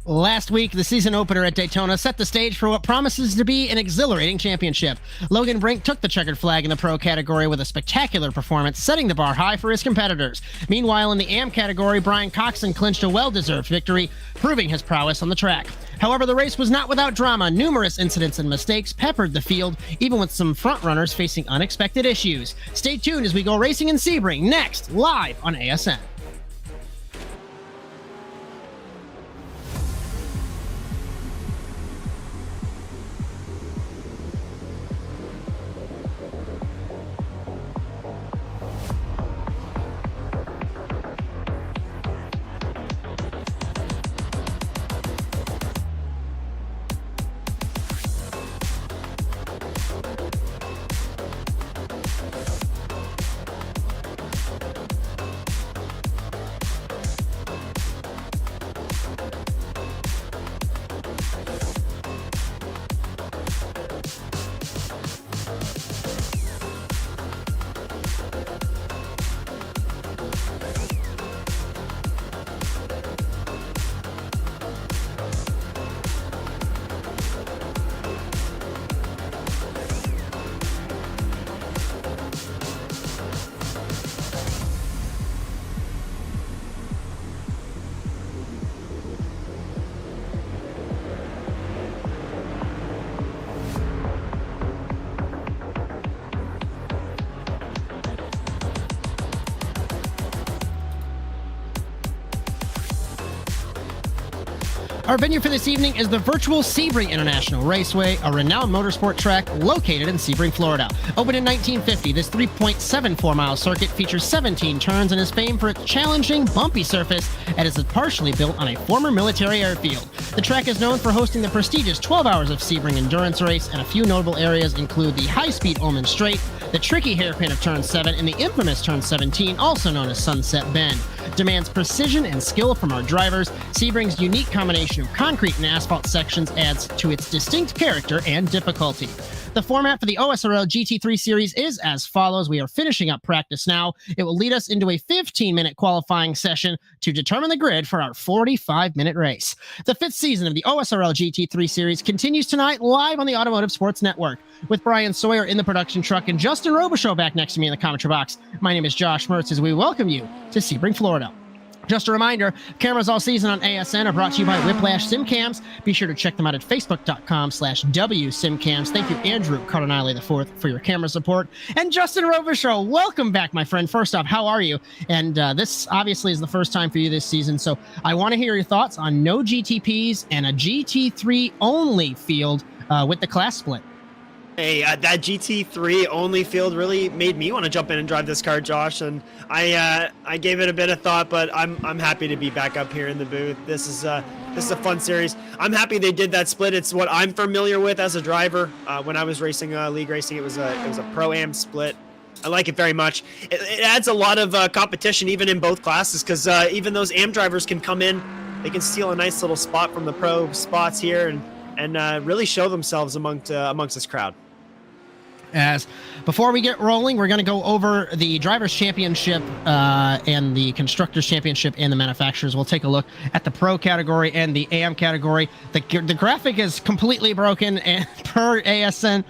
Last week, the season opener at Daytona set the stage for what promises to be an exhilarating championship. Logan Brink took the checkered flag in the pro category with a spectacular performance, setting the bar high for his competitors. Meanwhile, in the AM category, Bryan Coxon clinched a well-deserved victory, proving his prowess on the track. However, the race was not without drama. Numerous incidents and mistakes peppered the field, even with some front-runners facing unexpected issues. Stay tuned as we go racing in Sebring, next, live on ASN. Our venue for this evening is the virtual Sebring International Raceway, a renowned motorsport track located in Sebring, Florida. Opened in 1950, this 3.74-mile circuit features 17 turns and is famed for its challenging, bumpy surface and is partially built on a former military airfield. The track is known for hosting the prestigious 12 Hours of Sebring endurance race, and a few notable areas include the high-speed Ullman Straight, the tricky hairpin of Turn 7, and the infamous Turn 17, also known as Sunset Bend. Demands precision and skill from our drivers. Sebring's unique combination of concrete and asphalt sections adds to its distinct character and difficulty. The format for the OSRL GT3 series is as follows. We are finishing up practice now. It will lead us into a 15-minute qualifying session to determine the grid for our 45-minute race. The fifth season of the OSRL GT3 series continues tonight live on the Automotive Sports Network. With Brian Sawyer in the production truck and Justin Robichaud back next to me in the commentary box, my name is Josh Mertz as we welcome you to Sebring, Florida. Just a reminder, cameras all season on ASN are brought to you by Whiplash SimCams. Be sure to check them out at facebook.com/WSimCams. Thank you, Andrew Cardinale IV, for your camera support. And Justin Robichaud, welcome back, my friend. First off, how are you? And this obviously is the first time for you this season, so I want to hear your thoughts on no GTPs and a GT3 only field with the class split. Hey, that GT3 only field really made me want to jump in and drive this car, Josh. And I gave it a bit of thought, but I'm happy to be back up here in the booth. This is a fun series. I'm happy they did that split. It's what I'm familiar with as a driver. When I was racing league racing, it was a pro-am split. I like it very much. It adds a lot of competition even in both classes, because even those AM drivers can come in. They can steal a nice little spot from the pro spots here and really show themselves amongst this crowd. As before we get rolling, we're going to go over the Drivers' Championship and the Constructors' Championship and the Manufacturers. We'll take a look at the Pro category and the AM category. The graphic is completely broken and per ASN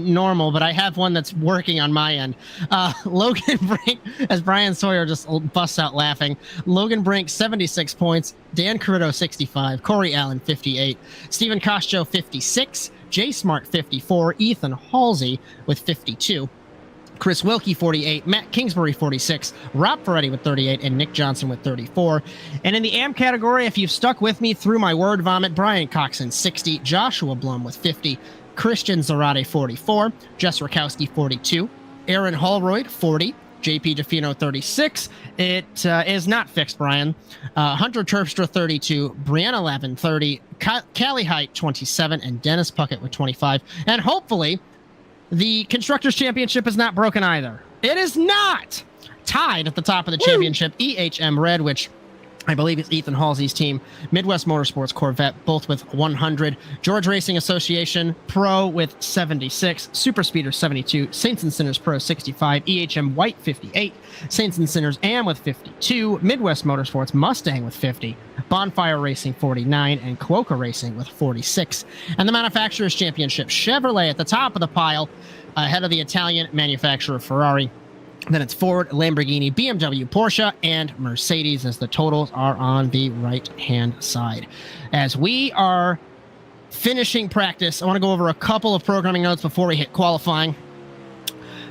normal, but I have one that's working on my end. Logan Brink, as Brian Sawyer just busts out laughing, Logan Brink, 76 points. Dan Carrito, 65. Corey Allen, 58. Stephen Costjo, 56. Jay Smart, 54. Ethan Halsey with 52. Chris Wilkie, 48. Matt Kingsbury, 46. Rob Ferretti with 38. And Nick Johnson with 34. And in the AM category, if you've stuck with me through my word vomit, Bryan Coxon, 60. Joshua Blum with 50. Christian Zarate, 44. Jess Rakowski, 42. Aaron Holroyd, 40. JP DeFino, 36. It is not fixed, Brian. Hunter Terpstra, 32. Brianna Lavin, 30. Callie Height, 27. And Dennis Puckett with 25. And hopefully, the Constructors' Championship is not broken either. It is not! Tied at the top of the championship, EHM Red, which I believe it's Ethan Halsey's team. Midwest Motorsports Corvette, both with 100. George Racing Association Pro with 76. Super Speeder 72. Saints and Sinners Pro 65. EHM White 58. Saints and Sinners AM with 52. Midwest Motorsports Mustang with 50. Bonfire Racing 49, and Cuoca Racing with 46. And the Manufacturers Championship, Chevrolet at the top of the pile, ahead of the Italian manufacturer Ferrari. Then it's Ford, Lamborghini, BMW, Porsche, and Mercedes as the totals are on the right-hand side. As we are finishing practice, I want to go over a couple of programming notes before we hit qualifying.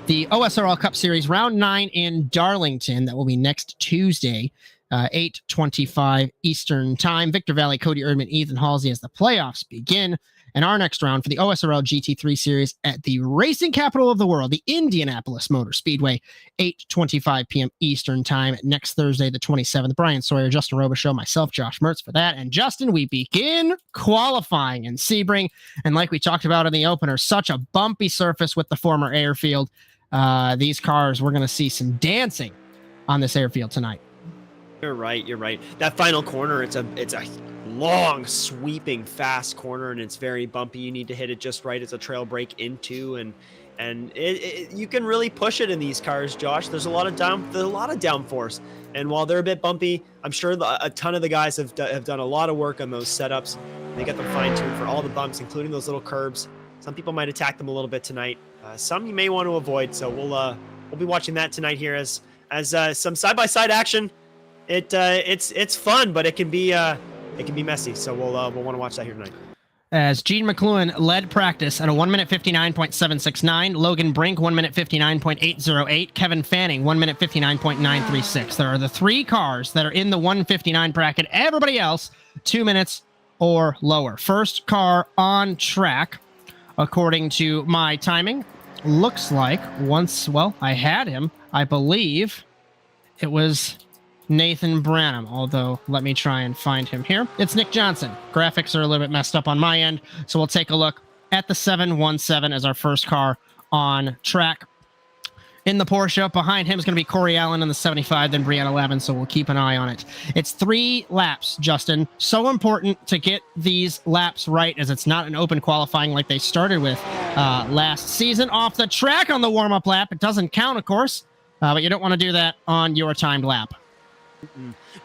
The OSRL Cup Series Round 9 in Darlington, that will be next Tuesday, 8:25 Eastern Time. Victor Valley, Cody Erdman, Ethan Halsey as the playoffs begin. And our next round for the OSRL GT3 Series at the racing capital of the world, the Indianapolis Motor Speedway, 8:25 p.m. Eastern Time next Thursday, the 27th. Bryan Sawyer, Justin Robichaud, myself, Josh Mertz for that. And Justin, we begin qualifying in Sebring. And like we talked about in the opener, such a bumpy surface with the former airfield. These cars, we're going to see some dancing on this airfield tonight. You're right. That final corner, it's a long, sweeping, fast corner, and it's very bumpy. You need to hit it just right. It's a trail break into, and you can really push it in these cars, Josh. There's a lot of downforce, and while they're a bit bumpy, I'm sure a ton of the guys have done a lot of work on those setups. They got them fine-tuned for all the bumps, including those little curbs. Some people might attack them a little bit tonight. Some you may want to avoid. So we'll be watching that tonight here as some side-by-side action. It's fun, but it can be messy. So we'll want to watch that here tonight. As Gene McLuhan led practice at a 1 minute 59.769, Logan Brink 1 minute 59.808, Kevin Fanning 1 minute 59.936. There are the three cars that are in the 159 bracket. Everybody else 2 minutes or lower. First car on track, according to my timing, looks like I had him. I believe it was Nathan Branham, although let me try and find him here. It's Nick Johnson. Graphics are a little bit messed up on my end, so we'll take a look at the 717 as our first car on track. In the Porsche, behind him is going to be Corey Allen in the 75, then Brianna Lavin, so we'll keep an eye on it. It's 3 laps, Justin. So important to get these laps right, as it's not an open qualifying like they started with last season. Off the track on the warm-up lap. It doesn't count, of course, but you don't want to do that on your timed lap.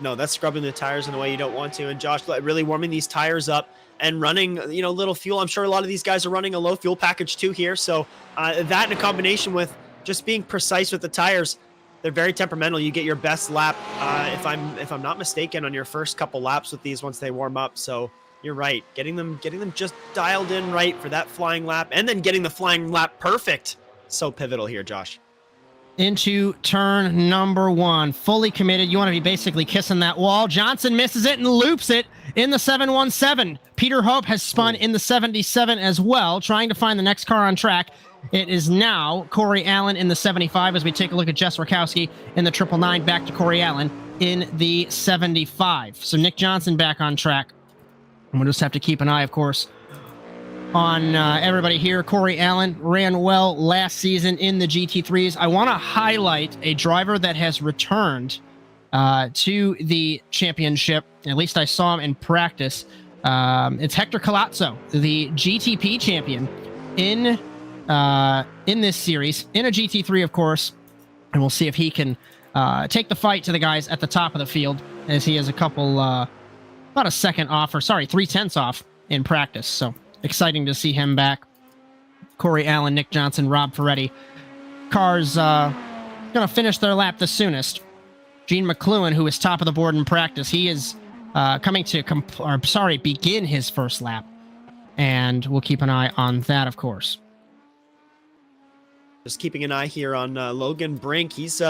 No, that's scrubbing the tires in a way you don't want to. And Josh, really warming these tires up and running, little fuel. I'm sure a lot of these guys are running a low fuel package too here. So that in a combination with just being precise with the tires, they're very temperamental. You get your best lap, if I'm not mistaken, on your first couple laps with these once they warm up. So you're right, getting them just dialed in right for that flying lap, and then getting the flying lap perfect. So pivotal here, Josh. Into turn number 1, fully committed. You want to be basically kissing that wall. Johnson misses it and loops it in the 717. Peter Hope has spun in the 77 as well, trying to find the next car on track. It is now Corey Allen in the 75 as we take a look at Jess Rakowski in the 999, back to Corey Allen in the 75. So Nick Johnson back on track. And we'll just have to keep an eye, of course, on everybody here. Corey Allen ran well last season in the GT3s. I want to highlight a driver that has returned to the championship. At least I saw him in practice. It's Hector Colazzo, the GTP champion in this series, in a GT3, of course. And we'll see if he can take the fight to the guys at the top of the field, as he has a couple, about a second off, or sorry, 3/10 off in practice. So exciting to see him back. Corey Allen, Nick Johnson, Rob Ferretti. Cars going to finish their lap the soonest. Gene McLuhan, who is top of the board in practice, he is coming to begin his first lap. And we'll keep an eye on that, of course. Just keeping an eye here on Logan Brink. He's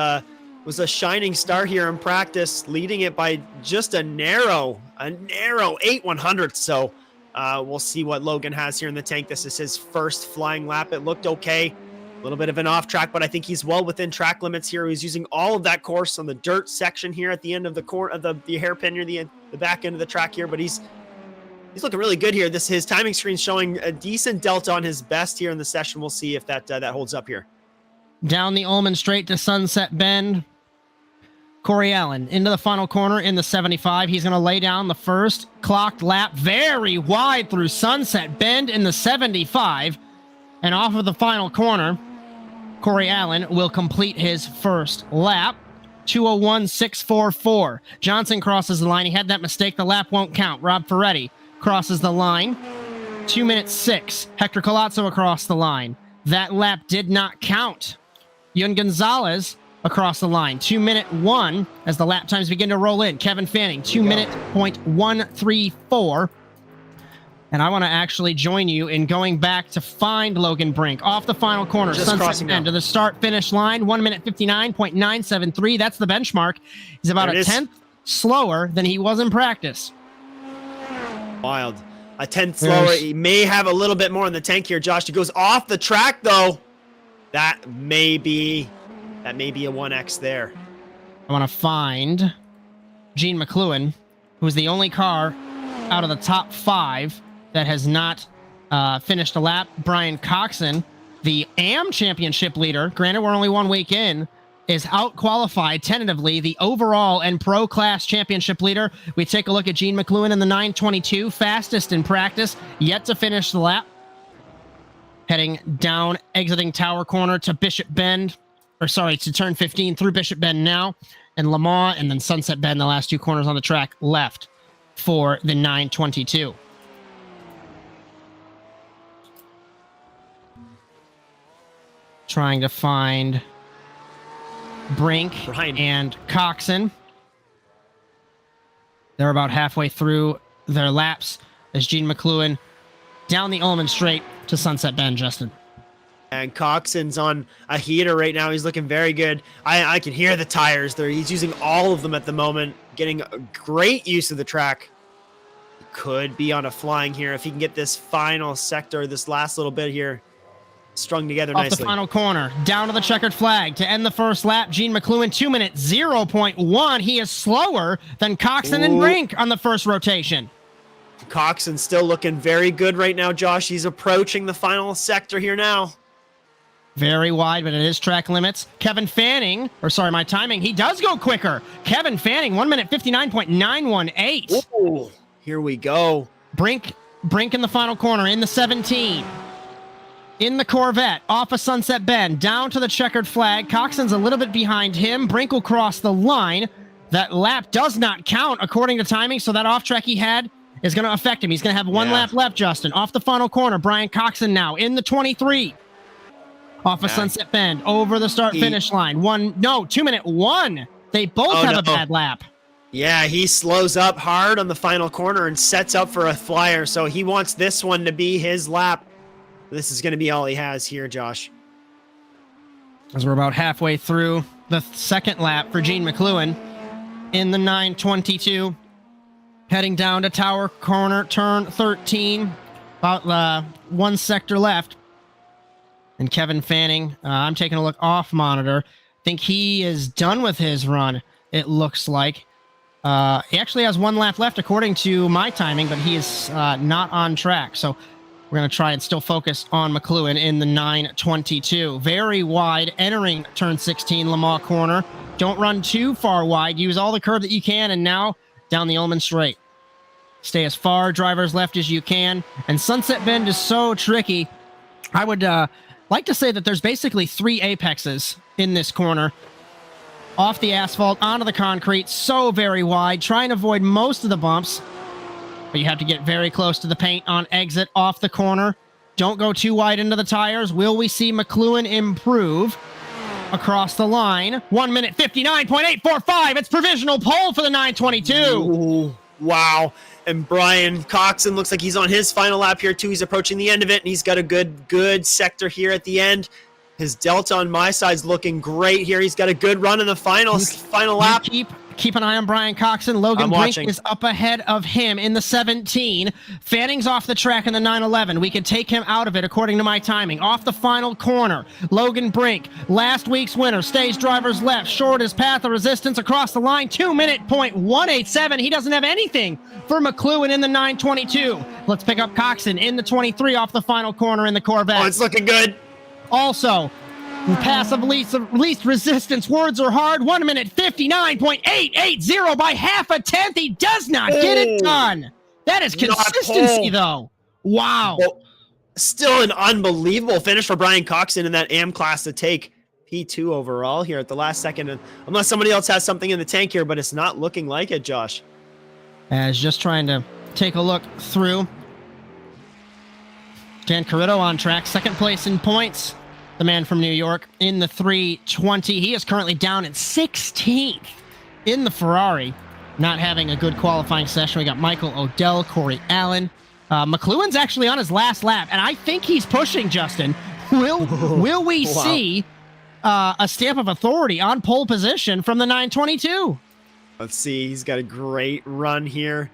was a shining star here in practice, leading it by just a narrow 8/100. So we'll see what Logan has here in the tank. This is his first flying lap. It looked okay. A little bit of an off track, but I think he's well within track limits here. He's using all of that course on the dirt section here at the end of the hairpin near the back end of the track here. But he's looking really good here. His timing screen's showing a decent delta on his best here in the session. We'll see if that holds up here. Down the Ullman straight to Sunset Bend. Corey Allen into the final corner in the 75. He's going to lay down the first clocked lap very wide through Sunset Bend in the 75. And off of the final corner, Corey Allen will complete his first lap. 2:01.644. Johnson crosses the line. He had that mistake. The lap won't count. Rob Ferretti crosses the line. 2 minutes 6. Hector Colazzo across the line. That lap did not count. Yun Gonzalez across the line. 2 minute 1 as the lap times begin to roll in. Kevin Fanning, 2 minute .134. And I want to actually join you in going back to find Logan Brink off the final corner. Just Sunset crossing Bend now. to the start-finish line. 1 minute 59.973. That's the benchmark. He's about There a it is. tenth slower than he was in practice. Wild. A tenth slower. He may have a little bit more in the tank here, Josh. He goes off the track, though. That may be a 1X there. I want to find Gene McLuhan, who's the only car out of the top 5 that has not finished a lap. Bryan Coxon, the AM championship leader, granted we're only 1 week in, is out-qualified tentatively the overall and pro class championship leader. We take a look at Gene McLuhan in the 922, fastest in practice, yet to finish the lap. Heading down, exiting Tower Corner to Bishop Bend, to turn 15 through Bishop Bend now, and Lamar, and then Sunset Bend, the last 2 corners on the track left for the 922. Trying to find Brink Bryan. and Coxon. They're about halfway through their laps as Gene McLuhan down the Ullman Straight to Sunset Bend, Justin. And Coxon's on a heater right now. He's looking very good. I can hear the tires there. He's using all of them at the moment, getting a great use of the track. He could be on a flying here if he can get this final sector, this last little bit here, strung together Off nicely. the final corner, down to the checkered flag to end the first lap. Gene McLuhan, 2 minutes 0.1. He is slower than Coxon and Brink on the first rotation. Coxon's still looking very good right now, Josh. He's approaching the final sector here now. Very wide, but it is track limits. Kevin Fanning, my timing, he does go quicker. Kevin Fanning, 1 minute 59.918. Ooh, here we go. Brink in the final corner in the 17. In the Corvette, off of Sunset Bend, down to the checkered flag. Coxon's a little bit behind him. Brink will cross the line. That lap does not count according to timing, so that off track he had is going to affect him. He's going to have one lap left, Justin. Off the final corner, Bryan Coxon now in the 23. Off of Sunset Bend, over the start-finish line. 2 minute 1. They both have a bad lap. Yeah, he slows up hard on the final corner and sets up for a flyer, so he wants this one to be his lap. This is going to be all he has here, Josh. As we're about halfway through the second lap for Gene McLuhan in the 922. Heading down to Tower Corner, turn 13. About 1 sector left. And Kevin Fanning, I'm taking a look off monitor. Think he is done with his run, it looks like. He actually has 1 lap left according to my timing, but he is not on track. So we're going to try and still focus on McLuhan in the 922. Very wide, entering turn 16, Lamar Corner. Don't run too far wide. Use all the curve that you can, and now down the Ullman Straight. Stay as far driver's left as you can. And Sunset Bend is so tricky. I would like to say that there's basically 3 apexes in this corner. Off the asphalt, onto the concrete, so very wide. Try and avoid most of the bumps. But you have to get very close to the paint on exit off the corner. Don't go too wide into the tires. Will we see McLuhan improve across the line? 1 minute 59.845. It's provisional pole for the 922. Ooh, wow. And Bryan Coxon looks like he's on his final lap here too. He's approaching the end of it, and he's got a good sector here at the end. His delta on my side's looking great here. He's got a good run in the final lap. Keep an eye on Bryan Coxon. Logan Brink watching. is up ahead of him in the 17. Fanning's off the track in the 911. We could take him out of it according to my timing. Off the final corner, Logan Brink, last week's winner, stays driver's left, shortest path of resistance across the line, 2 minute .187. He doesn't have anything for McLuhan in the 922. Let's pick up Coxon in the 23 off the final corner in the Corvette. Oh, it's looking good. Also, pass of least resistance. Words are hard. 1 minute 59.880 by half a tenth. He does not get it done. That is consistency, though. Wow. Well, still an unbelievable finish for Bryan Coxon in that AM class to take P2 overall here at the last second, and unless somebody else has something in the tank here, but it's not looking like it, Josh. As just trying to take a look through. Dan Carrito on track, second place in points. The man from New York in the 320. He is currently down at 16th in the Ferrari, not having a good qualifying session. We got Michael Odell, Corey Allen. McLuhan's actually on his last lap, and I think he's pushing, Justin. Will we see a stamp of authority on pole position from the 922? Let's see. He's got a great run here.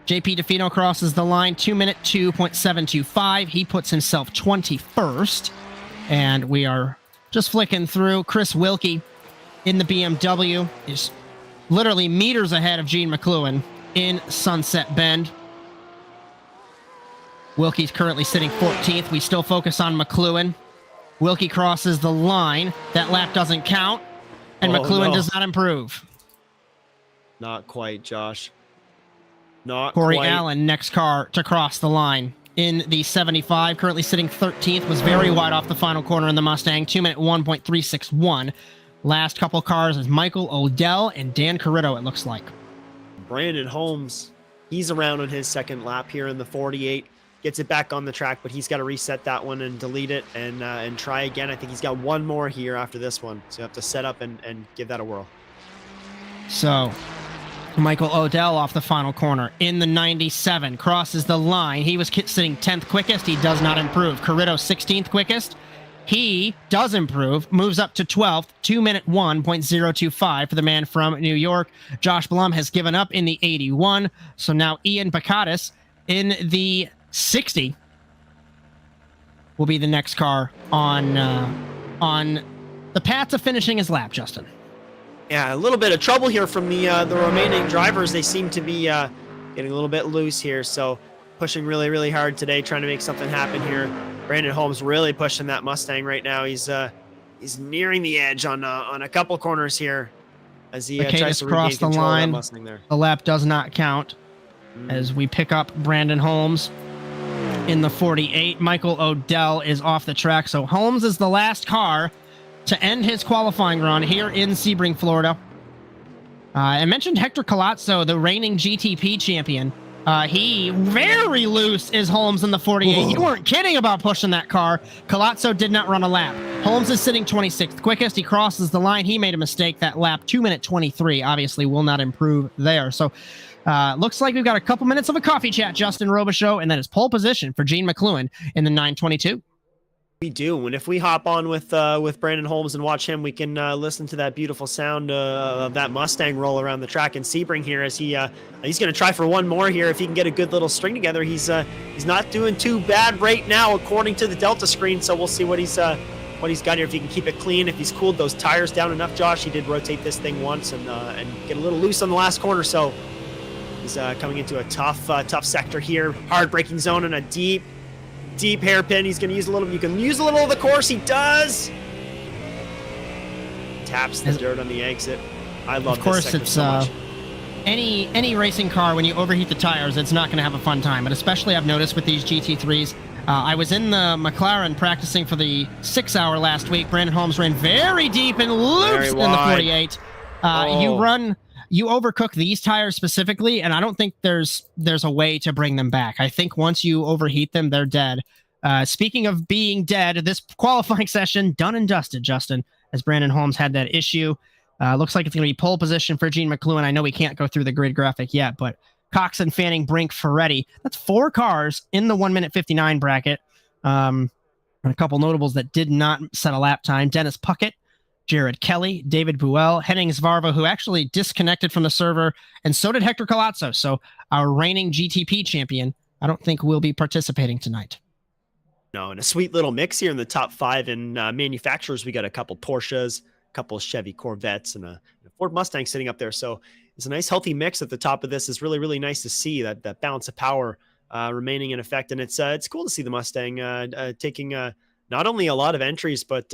JP DeFino crosses the line, 2-minute 2.725. He puts himself 21st. And we are just flicking through. Chris Wilkie in the BMW is literally meters ahead of Gene McLuhan in Sunset Bend. Wilkie's currently sitting 14th. We still focus on McLuhan. Wilkie crosses the line. That lap doesn't count. And McLuhan does not improve. Not quite, Josh. Not Corey quite. Allen, next car to cross the line in the 75, currently sitting 13th, was very wide off the final corner in the Mustang, 2-minute 1.361. Last couple cars is Michael Odell and Dan Carrito, it looks like. Brandon Holmes, he's around on his second lap here in the 48. Gets it back on the track, but he's got to reset that one and delete it and try again. I think he's got one more here after this one, so you have to set up and give that a whirl. So Michael Odell off the final corner in the 97, crosses the line. He was sitting 10th quickest. He does not improve. Carrito 16th quickest. He does improve, moves up to 12th, 2-minute 1.025 for the man from New York. Josh Blum has given up in the 81. So now Ian Bakatis in the 60 will be the next car on the path to finishing his lap, Justin. Yeah, a little bit of trouble here from the remaining drivers. They seem to be getting a little bit loose here, so pushing really, really hard today, trying to make something happen here. Brandon Holmes really pushing that Mustang right now. He's nearing the edge on a couple corners here as he tries to regain control of that Mustang there. The lap does not count as we pick up Brandon Holmes in the 48. Michael Odell is off the track, so Holmes is the last car to end his qualifying run here in Sebring, Florida. I mentioned Hector Colazzo, the reigning GTP champion. He very loose is Holmes in the 48. Whoa. You weren't kidding about pushing that car. Colazzo did not run a lap. Holmes is sitting 26th quickest. He crosses the line. He made a mistake that lap. 2-minute 23 obviously will not improve there. So looks like we've got a couple minutes of a coffee chat, Justin Robichaud, and that is pole position for Gene McLuhan in the 922. We do, and if we hop on with Brandon Holmes and watch him, we can listen to that beautiful sound of that Mustang roll around the track in Sebring here as he's going to try for one more here. If he can get a good little string together, he's not doing too bad right now according to the Delta screen. So we'll see what he's got here. If he can keep it clean, if he's cooled those tires down enough, Josh. He did rotate this thing once and get a little loose on the last corner. So he's coming into a tough sector here, hard braking zone and a deep hairpin. He's going to use a little. You can use a little of the course. He does. Taps the dirt on the exit. I love. Of course, it's so much. Any racing car when you overheat the tires, it's not going to have a fun time. But especially, I've noticed with these GT3s. I was in the McLaren practicing for the 6-hour last week. Brandon Holmes ran very deep and loose in the 48. You overcook these tires specifically, and I don't think there's a way to bring them back. I think once you overheat them, they're dead. Speaking of being dead, this qualifying session done and dusted, Justin, as Brandon Holmes had that issue. Looks like it's going to be pole position for Gene McLuhan. I know we can't go through the grid graphic yet, but Coxon, Fanning, Brink, Ferretti. That's 4 cars in the 1-minute 59 bracket. And a couple notables that did not set a lap time. Dennis Puckett, Jared Kelly, David Buell, Henning Svarva, who actually disconnected from the server, and so did Hector Colazzo. So our reigning GTP champion, I don't think will be participating tonight. No, and a sweet little mix here in the top 5 in manufacturers. We got a couple Porsches, a couple Chevy Corvettes, and a Ford Mustang sitting up there. So it's a nice healthy mix at the top of this. It's really, really nice to see that balance of power remaining in effect. And it's cool to see the Mustang taking not only a lot of entries, but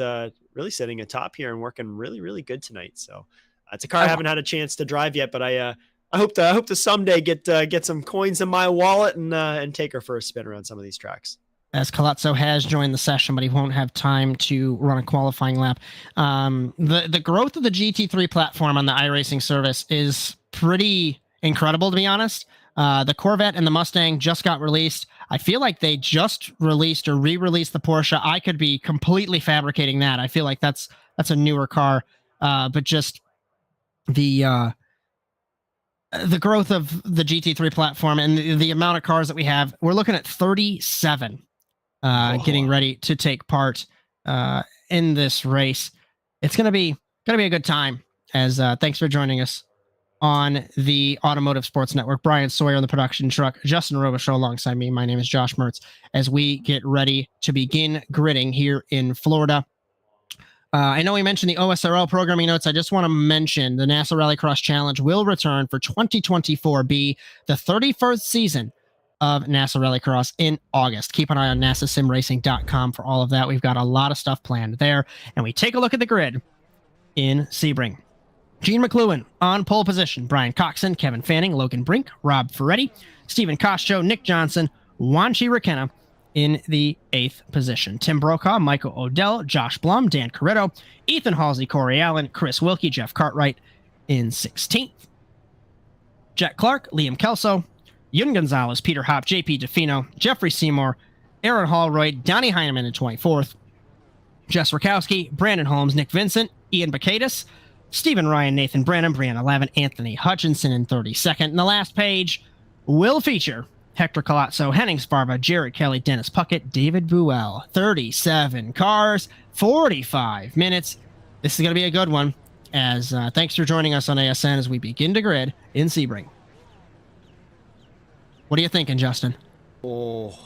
really sitting atop here and working really, really good tonight. So it's a car I haven't had a chance to drive yet, but I hope to someday get some coins in my wallet and take her for a spin around some of these tracks. as Colazzo has joined the session, but he won't have time to run a qualifying lap. The growth of the GT3 platform on the iRacing service is pretty incredible, to be honest. The Corvette and the Mustang just got released. I feel like they just released or re-released the Porsche. I could be completely fabricating that. I feel like that's a newer car, but just the growth of the GT3 platform and the amount of cars that we have. We're looking at 37 getting ready to take part in this race. It's gonna be a good time. As thanks for joining us on the Automotive Sports Network. Bryan Sawyer on the production truck, Justin Robichaud alongside me. My name is Josh Mertz. As we get ready to begin gridding here in Florida. I know we mentioned the OSRL programming notes. I just want to mention the NASA Rallycross Challenge will return for 2024B, the 31st season of NASA Rallycross in August. Keep an eye on nasasimracing.com for all of that. We've got a lot of stuff planned there. And we take a look at the grid in Sebring. Gene McLuhan on pole position. Brian Coxon, Kevin Fanning, Logan Brink, Rob Ferretti, Stephen Costco, Nick Johnson, Wanchi Rakenna in the 8th position. Tim Brokaw, Michael Odell, Josh Blum, Dan Corretto, Ethan Halsey, Corey Allen, Chris Wilkie, Jeff Cartwright in 16th. Jack Clark, Liam Kelso, Yun Gonzalez, Peter Hopp, JP DeFino, Jeffrey Seymour, Aaron Hallroyd, Donnie Heineman in 24th. Jess Rakowski, Brandon Holmes, Nick Vincent, Ian Bacadis, Stephen Ryan, Nathan Branham, Brianna Lavin, Anthony Hutchinson in 32nd. And the last page will feature Hector Colazzo, Henning Sparva, Jared Kelly, Dennis Puckett, David Buell. 37 cars, 45 minutes. This is going to be a good one. As thanks for joining us on ASN as we begin to grid in Sebring. What are you thinking, Justin? Oh,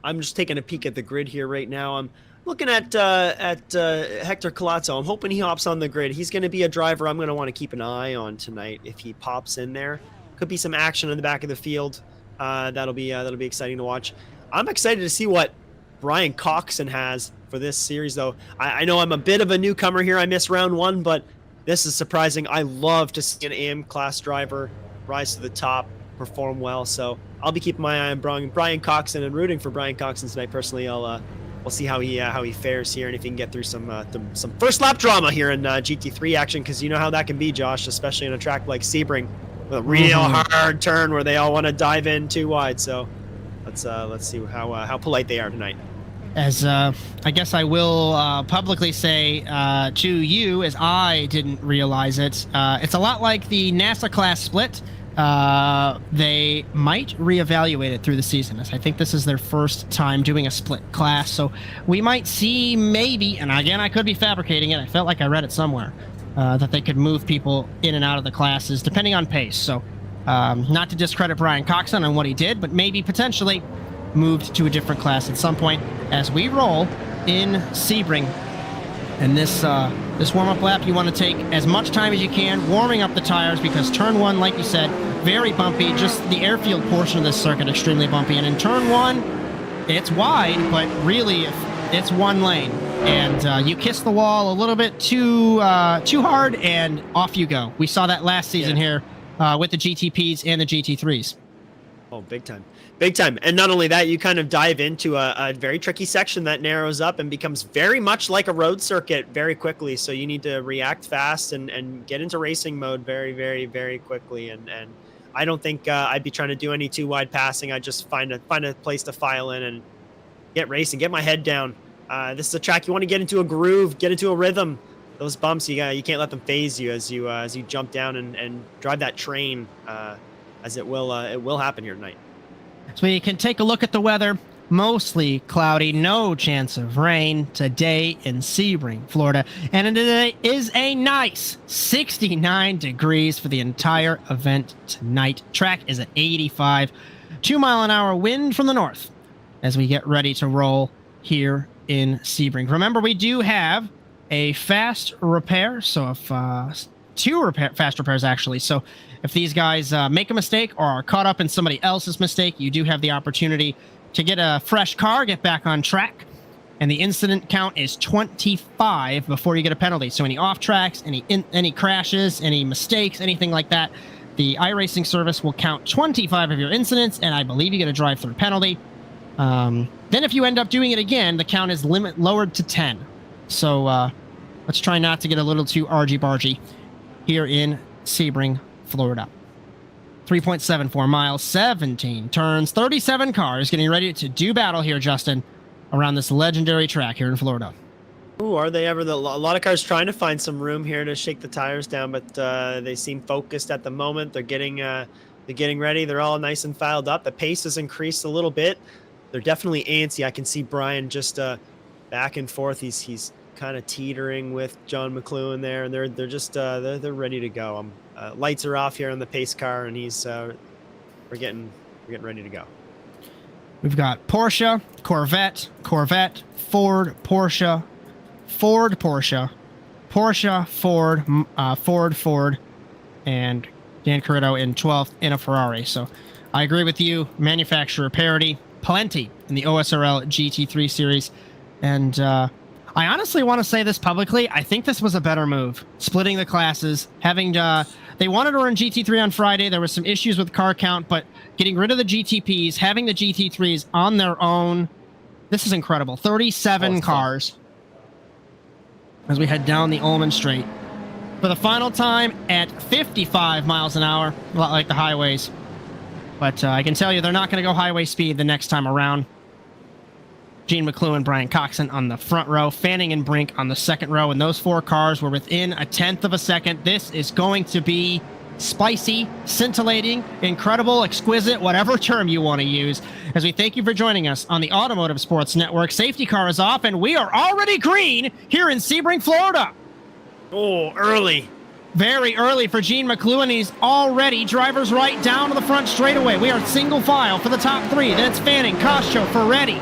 I'm just taking a peek at the grid here right now. I'm looking at Hector Colazzo. I'm hoping he hops on the grid. He's going to be a driver I'm going to want to keep an eye on tonight if he pops in there. Could be some action in the back of the field. That'll be exciting to watch. I'm excited to see what Brian Coxon has for this series, though. I know I'm a bit of a newcomer here. I missed round 1, but this is surprising. I love to see an AM class driver rise to the top, perform well. So I'll be keeping my eye on Brian Coxon and rooting for Brian Coxon tonight. Personally, we'll see how he fares here and if he can get through some first lap drama here in GT3 action, because you know how that can be, Josh, especially in a track like Sebring, with a real hard turn where they all want to dive in too wide. So let's see how polite they are tonight. As I guess I will publicly say to you, as I didn't realize it, it's a lot like the NASA class split. They might reevaluate it through the season, as I think this is their first time doing a split class. So we might see maybe, and again, I could be fabricating it. I felt like I read it somewhere, that they could move people in and out of the classes depending on pace. So not to discredit Brian Coxon on what he did, but maybe potentially moved to a different class at some point as we roll in Sebring. And this warm-up lap, you want to take as much time as you can warming up the tires, because turn 1, like you said, very bumpy. Just the airfield portion of this circuit, extremely bumpy. And in turn 1, it's wide, but really it's one lane. And you kiss the wall a little bit too hard, and off you go. We saw that last season here with the GTPs and the GT3s. Oh, big time. Big time. And not only that, you kind of dive into a very tricky section that narrows up and becomes very much like a road circuit very quickly. So you need to react fast and get into racing mode very, very, very quickly. And I don't think I'd be trying to do any too wide passing. I'd just find a place to file in and get racing, get my head down. This is a track you want to get into a groove, get into a rhythm. Those bumps, you can't let them phase you as you jump down and drive that train, as it will happen here tonight. So we can take a look at the weather. Mostly cloudy, no chance of rain today in Sebring, Florida. And it is a nice 69 degrees for the entire event tonight. Track is at 85. 2-mile-an-hour wind from the north as we get ready to roll here in Sebring. Remember, we do have a fast repair. So if fast repairs, actually. So if these guys make a mistake or are caught up in somebody else's mistake, you do have the opportunity to get a fresh car, get back on track. And the incident count is 25 before you get a penalty. So any off tracks, any crashes, any mistakes, anything like that, the iRacing service will count 25 of your incidents, and I believe you get a drive-through penalty. Then if you end up doing it again, the count is lowered to 10. So let's try not to get a little too argy-bargy here in Sebring, Florida. 3.74 miles, 17 turns, 37 cars getting ready to do battle here, Justin, around this legendary track here in Florida. Ooh, are they ever? A lot of cars trying to find some room here to shake the tires down, but they seem focused at the moment. They're getting ready. They're all nice and filed up. The pace has increased a little bit. They're definitely antsy. I can see Bryan just back and forth. He's kind of teetering with John McLuhan there, and they're just they're ready to go. Lights are off here on the pace car, and we're getting ready to go. We've got Porsche, Corvette, Ford, Porsche, Ford, Porsche, Ford, and Dan Carrito in 12th in a Ferrari. So I agree with you. Manufacturer parity, plenty in the OSRL GT3 series. And I honestly want to say this publicly. I think this was a better move. Splitting the classes, having they wanted to run GT3 on Friday. There was some issues with car count, but getting rid of the GTPs, having the GT3s on their own, this is incredible. 37 cars as we head down the Ullman Straight for the final time at 55 miles an hour, a lot like the highways. But I can tell you they're not going to go highway speed the next time around. Gene McLuhan, Brian Coxon on the front row, Fanning and Brink on the second row, and those four cars were within a tenth of a second. This is going to be spicy, scintillating, incredible, exquisite, whatever term you want to use, as we thank you for joining us on the Automotive Sports Network. Safety car is off, and we are already green here in Sebring, Florida. Oh, early. Very early for Gene McLuhan. He's already driver's right down to the front straightaway. We are single file for the top three. Then it's Fanning, Costco, Ferretti,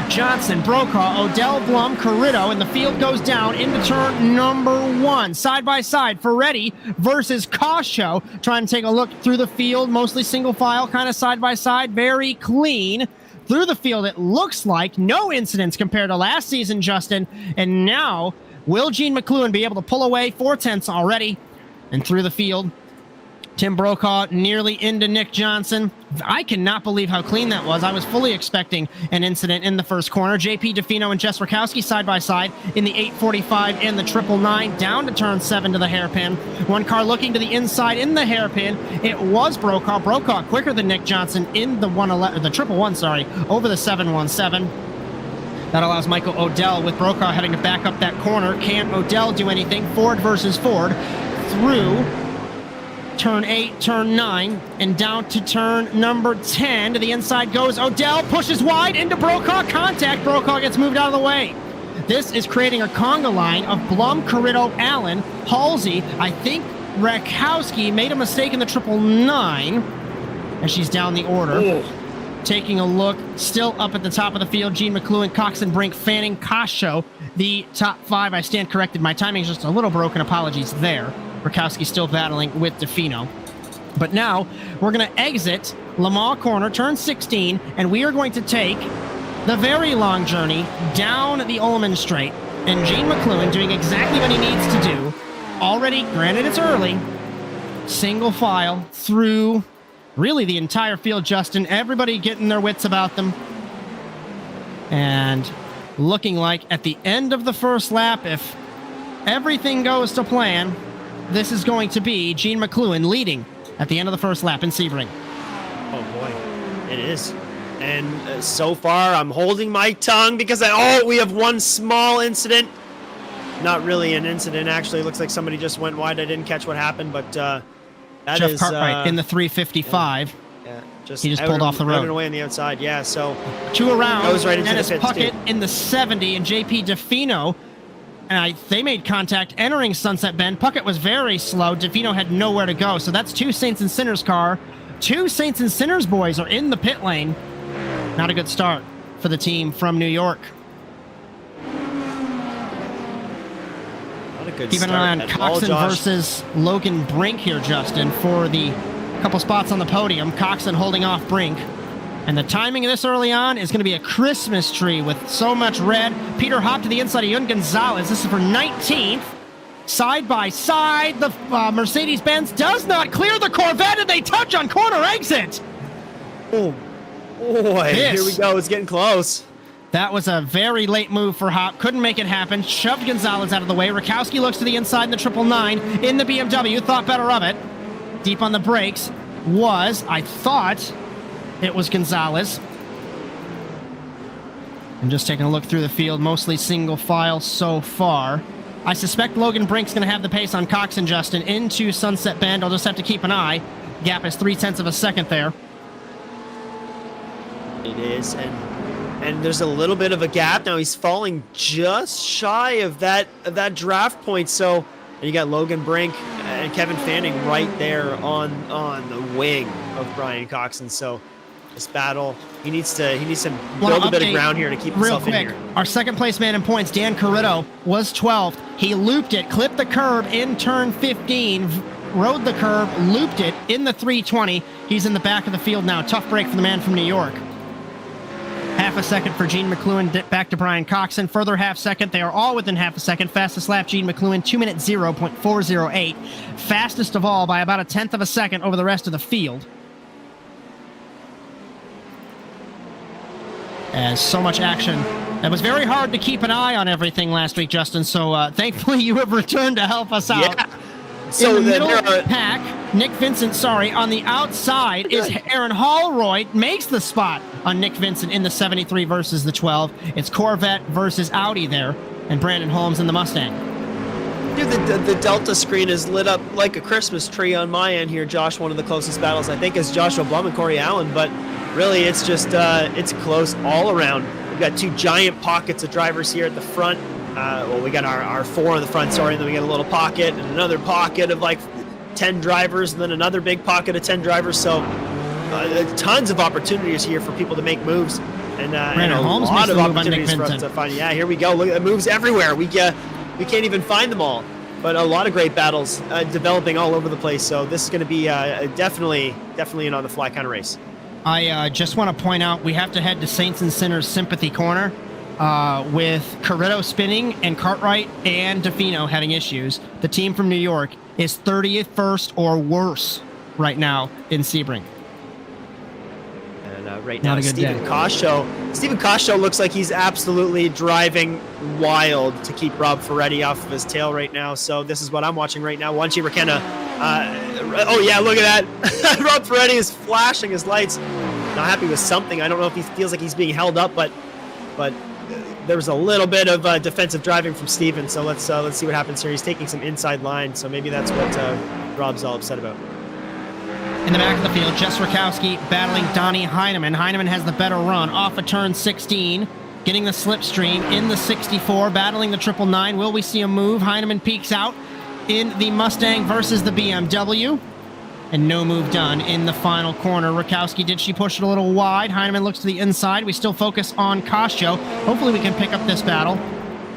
Johnson, Brokaw, Odell, Blum, Carrito, and the field goes down into turn number 1. Side by side, Ferretti versus Costco. Trying to take a look through the field, mostly single file, kind of side by side, very clean. Through the field, it looks like no incidents compared to last season, Justin. And now, will Gene McLuhan be able to pull away 4/10 already? And through the field, Tim Brokaw nearly into Nick Johnson. I cannot believe how clean that was. I was fully expecting an incident in the first corner. JP DeFino and Jess Rakowski side by side in the 845 and the 999 down to turn 7 to the hairpin. One car looking to the inside in the hairpin. It was Brokaw. Brokaw quicker than Nick Johnson in the 111, over the 717. That allows Michael Odell with Brokaw having to back up that corner. Can Odell do anything? Ford versus Ford through turn 8, turn 9, and down to turn number 10. To the inside goes Odell, pushes wide into Brokaw, contact. Brokaw gets moved out of the way. This is creating a conga line of Blum, Carrito, Allen, Halsey. I think Rakowski made a mistake in the 999, and she's down the order. Ooh. Taking a look, still up at the top of the field, Gene McLuhan, Coxon, Brink, Fanning, Costco, the top 5. I stand corrected. My timing is just a little broken. Apologies there. Rakowski still battling with DeFino. But now we're going to exit Lamar Corner, turn 16, and we are going to take the very long journey down the Ullman Straight. And Gene McLuhan doing exactly what he needs to do. Already, granted it's early, single file through really the entire field, Justin. Everybody getting their wits about them. And looking like at the end of the first lap, if everything goes to plan, this is going to be Gene McLuhan leading at the end of the first lap in Sebring. Oh boy, it is. And so far, I'm holding my tongue because we have one small incident. Not really an incident, actually. It looks like somebody just went wide. I didn't catch what happened, but that Jeff is Cartwright in the 355. Yeah, he just pulled off the road. Running away on the outside. Yeah, so 2 around. Goes right into Dennis the pits, Puckett too. in the 70, and JP DeFino. And they made contact entering Sunset Bend. Puckett was very slow. DeFino had nowhere to go. So that's 2 Saints and Sinners car. 2 Saints and Sinners boys are in the pit lane. Not a good start for the team from New York. Not a good Keeping an eye on Coxon versus Logan Brink here, Justin, for the couple spots on the podium. Coxon holding off Brink. And the timing of this early on is going to be a Christmas tree with so much red. Peter Hopp to the inside of Yun Gonzalez. This is for 19th. Side by side, the Mercedes-Benz does not clear the Corvette, and they touch on corner exit. Oh, Boy, here we go. It's getting close. That was a very late move for Hop. Couldn't make it happen. Shoved Gonzalez out of the way. Rakowski looks to the inside in the 999 in the BMW. Thought better of it. Deep on the brakes was, I thought, it was Gonzalez. I'm just taking a look through the field. Mostly single file so far. I suspect Logan Brink's going to have the pace on Cox and Justin into Sunset Bend. I'll just have to keep an eye. Gap is 0.3 of a second there. It is, and there's a little bit of a gap now. He's falling just shy of that draft point. So, and you got Logan Brink and Kevin Fanning right there on the wing of Bryan Cox. And so, this battle, he needs to build a bit of ground here to keep himself in here. Our second place man in points, Dan Carrito, was 12th. He looped it, clipped the curb in turn 15, rode the curb, looped it in the 320. He's in the back of the field now. Tough break for the man from New York. Half a second for Gene McLuhan, back to Bryan Coxon. Further half second. They are all within half a second. Fastest lap, Gene McLuhan, 2 minutes 0.408. Fastest of all by about 1/10 of a second over the rest of the field. As so much action. It was very hard to keep an eye on everything last week, Justin, so thankfully you have returned to help us out. Yeah. So in the middle pack, Nick Vincent, on the outside is Aaron Hallroyd, makes the spot on Nick Vincent in the 73 versus the 12. It's Corvette versus Audi there, and Brandon Holmes in the Mustang. Dude, the Delta screen is lit up like a Christmas tree on my end here, Josh. One of the closest battles, I think, is Joshua Blum and Corey Allen, but really it's just, it's close all around. We've got two giant pockets of drivers here at the front. Well, we got our 4 on the front, and then we got a little pocket and another pocket of like 10 drivers, and then another big pocket of 10 drivers. So tons of opportunities here for people to make moves, and a Holmes lot of opportunities for us to find. Yeah, here we go. Look at the moves everywhere. We can't even find them all, but a lot of great battles developing all over the place. So this is going to be definitely an on-the-fly kind of race. I just want to point out we have to head to Saints and Sinners Sympathy Corner. With Carrito spinning and Cartwright and DeFino having issues. The team from New York is 31st or worse right now in Sebring. And right now, Stephen Coscio looks like he's absolutely driving wild to keep Rob Ferretti off of his tail right now. So this is what I'm watching right now. Wanchi Rakenna. Oh yeah, look at that. Rob Ferretti is flashing his lights. Not happy with something. I don't know if he feels like he's being held up, but there was a little bit of defensive driving from Steven, so let's see what happens here. He's taking some inside line, so maybe that's what Rob's all upset about. In the back of the field, Jess Rakowski battling Donnie Heineman. Heineman has the better run off of turn 16, getting the slipstream in the 64, battling the 999. Will we see a move? Heineman peeks out in the Mustang versus the BMW. And no move done in the final corner. Rakowski, did she push it a little wide? Heineman looks to the inside. We still focus on Coscio. Hopefully we can pick up this battle.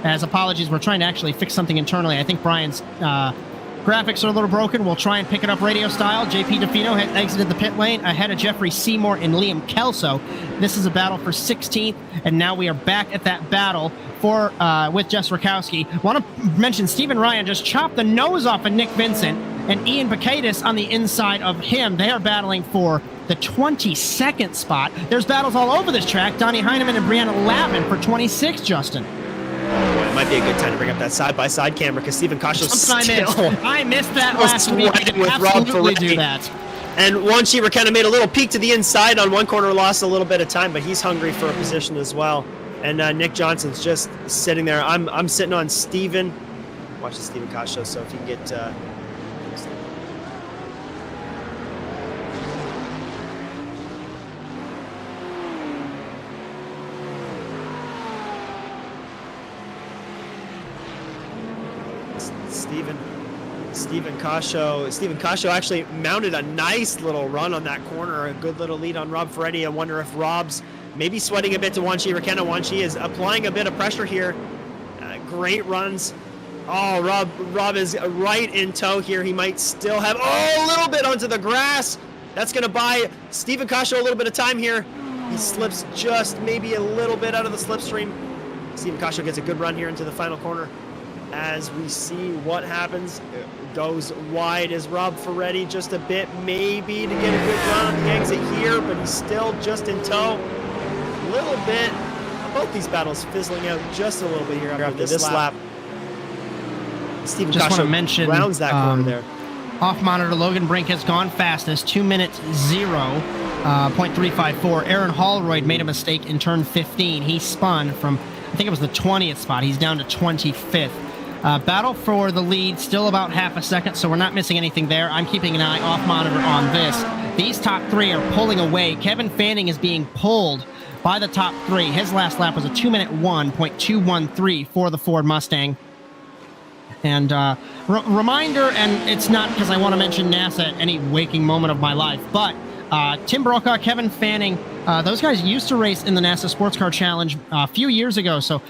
As apologies, we're trying to actually fix something internally. I think Brian's graphics are a little broken. We'll try and pick it up radio style. JP DeFino had exited the pit lane ahead of Jeffrey Seymour and Liam Kelso. This is a battle for 16th, and now we are back at that battle for with Jess Rakowski. Want to mention Stephen Ryan just chopped the nose off of Nick Vincent, and Ian Bacadis on the inside of him. They are battling for the 22nd spot. There's battles all over this track. Donnie Heineman and Brianna Lavin for 26, Justin. Boy, it might be a good time to bring up that side-by-side camera because Stephen Coscio's I missed that last week. I did absolutely do that. And Wanchi Rakenna made a little peek to the inside on one corner, lost a little bit of time, but he's hungry for a position as well. And Nick Johnson's just sitting there. I'm sitting on Stephen. Watch the Stephen Coscio, so if you can get... Stephen Coscio actually mounted a nice little run on that corner, a good little lead on Rob Ferretti. I wonder if Rob's maybe sweating a bit to Wanchi Rakenna. Wanchi is applying a bit of pressure here. Great runs. Oh, Rob is right in tow here. He might still have, a little bit onto the grass. That's going to buy Stephen Coscio a little bit of time here. He slips just maybe a little bit out of the slipstream. Stephen Coscio gets a good run here into the final corner. As we see what happens, goes wide. Is Rob Ferretti just a bit maybe to get a good run on the exit here, but he's still just in tow. A little bit. Both these battles fizzling out just a little bit here after this lap. Steven just want to Kasho mention rounds that corner there. Off monitor, Logan Brink has gone fastest, 2 minutes 0.354. Aaron Holroyd made a mistake in turn 15. He spun from, I think it was the 20th spot. He's down to 25th. Battle for the lead, still about half a second, so we're not missing anything there. I'm keeping an eye off monitor on this. These top three are pulling away. Kevin Fanning is being pulled by the top three. His last lap was a 2 minute 1.213 for the Ford Mustang. And reminder, and it's not because I want to mention NASA at any waking moment of my life, but Tim Brokaw, Kevin Fanning, those guys used to race in the NASA Sports Car Challenge a few years ago, so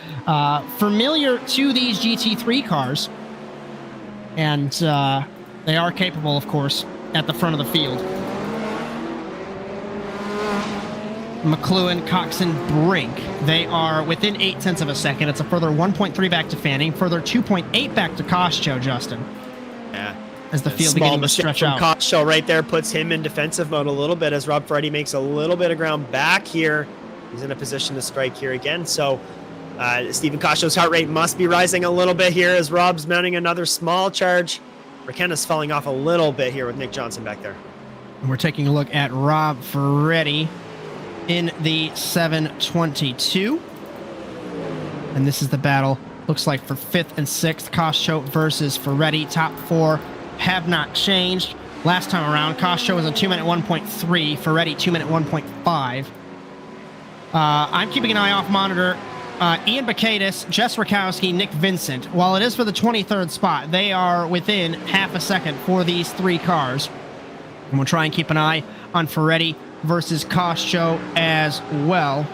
familiar to these GT3 cars. And they are capable, of course, at the front of the field. McLuhan, Coxon, Brink. They are within 0.8 of a second. It's a further 1.3 back to Fanning, further 2.8 back to Kostcho, Justin. Yeah. As the field beginning to stretch out. Kostcho right there puts him in defensive mode a little bit as Rob Ferretti makes a little bit of ground back here. He's in a position to strike here again. So Stephen Kostcho's heart rate must be rising a little bit here as Rob's mounting another small charge. McKenna's falling off a little bit here with Nick Johnson back there. And we're taking a look at Rob Ferretti in the 722. And this is the battle, looks like, for 5th and 6th. Kostcho versus Ferretti. Top four have not changed. Last time around, Kostcho was a 2 minute 1.3, Ferretti 2 minute 1.5. I'm keeping an eye off monitor. Ian Bacadis, Jess Rakowski, Nick Vincent. While it is for the 23rd spot, they are within half a second for these three cars. And we'll try and keep an eye on Ferretti versus Kostcho as well,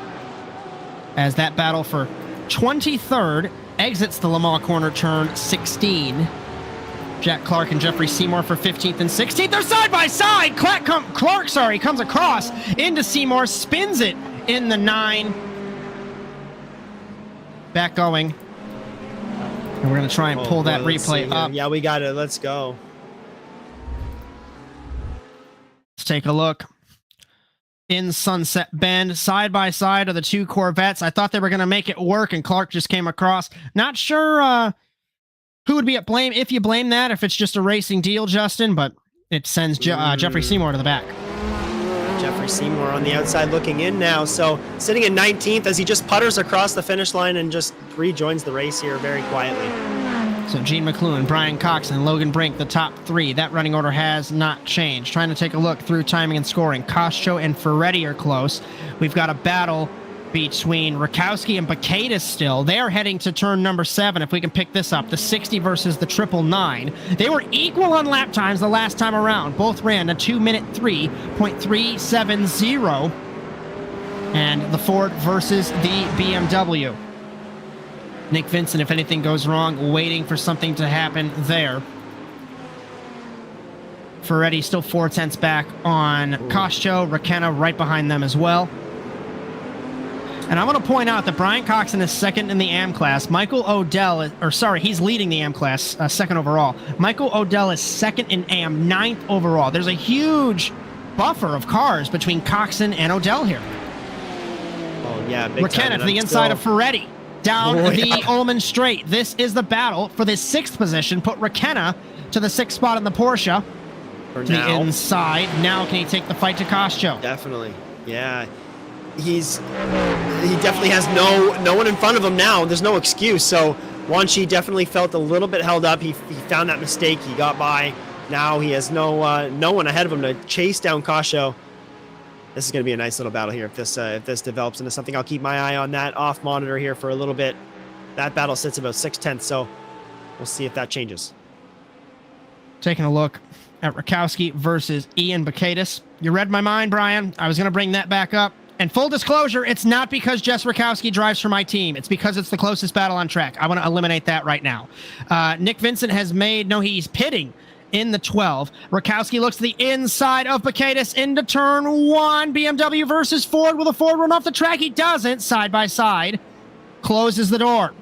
as that battle for 23rd exits the Le Mans corner turn 16. Jack Clark and Jeffrey Seymour for 15th and 16th. They're side by side. Clark comes across into Seymour, spins it in the 9. Back going. And we're going to try and pull that replay up. Yeah, we got it. Let's go. Let's take a look. In Sunset Bend, side by side are the two Corvettes. I thought they were going to make it work, and Clark just came across. Not sure who would be at blame if you blame that, if it's just a racing deal, Justin, but it sends Jeffrey Seymour to the back. Jeffrey Seymour on the outside looking in now. So sitting in 19th as he just putters across the finish line and just rejoins the race here very quietly. So Gene McLuhan, Brian Cox, and Logan Brink, the top three. That running order has not changed. Trying to take a look through timing and scoring. Kostcho and Ferretti are close. We've got a battle between Rakowski and Bacadis still. They are heading to turn number 7, if we can pick this up. The 60 versus the 999. They were equal on lap times the last time around. Both ran a 2 minute 3.370. And the Ford versus the BMW. Nick Vincent, if anything goes wrong, waiting for something to happen there. Ferretti still 4/10 back on Kostcho, Rakena right behind them as well. And I want to point out that Brian Coxon is second in the AM class. Michael Odell, he's leading the AM class, second overall. Michael Odell is second in AM, 9th overall. There's a huge buffer of cars between Coxon and Odell here. Oh, yeah. Big Rakena to the inside of Ferretti. Down the Ullman Straight. This is the battle for the 6th position. Put Rakena to the 6th spot in the Porsche. For to now. The inside. Now can he take the fight to Kostcho? Definitely. Yeah. He definitely has no one in front of him now. There's no excuse. So Wanshi definitely felt a little bit held up. He found that mistake. He got by. Now he has no one ahead of him to chase down Kostcho. This is going to be a nice little battle here if this develops into something. I'll keep my eye on that off monitor here for a little bit. That battle sits about 6/10, so we'll see if that changes. Taking a look at Rakowski versus Ian Bacadis. You read my mind, Brian. I was going to bring that back up. And full disclosure, it's not because Jess Rakowski drives for my team. It's because it's the closest battle on track. I want to eliminate that right now. Nick Vincent he's pitting in the 12. Rakowski looks to the inside of Bacadis into turn 1. BMW versus Ford. Will the Ford run off the track? He doesn't. Side by side. Closes the door.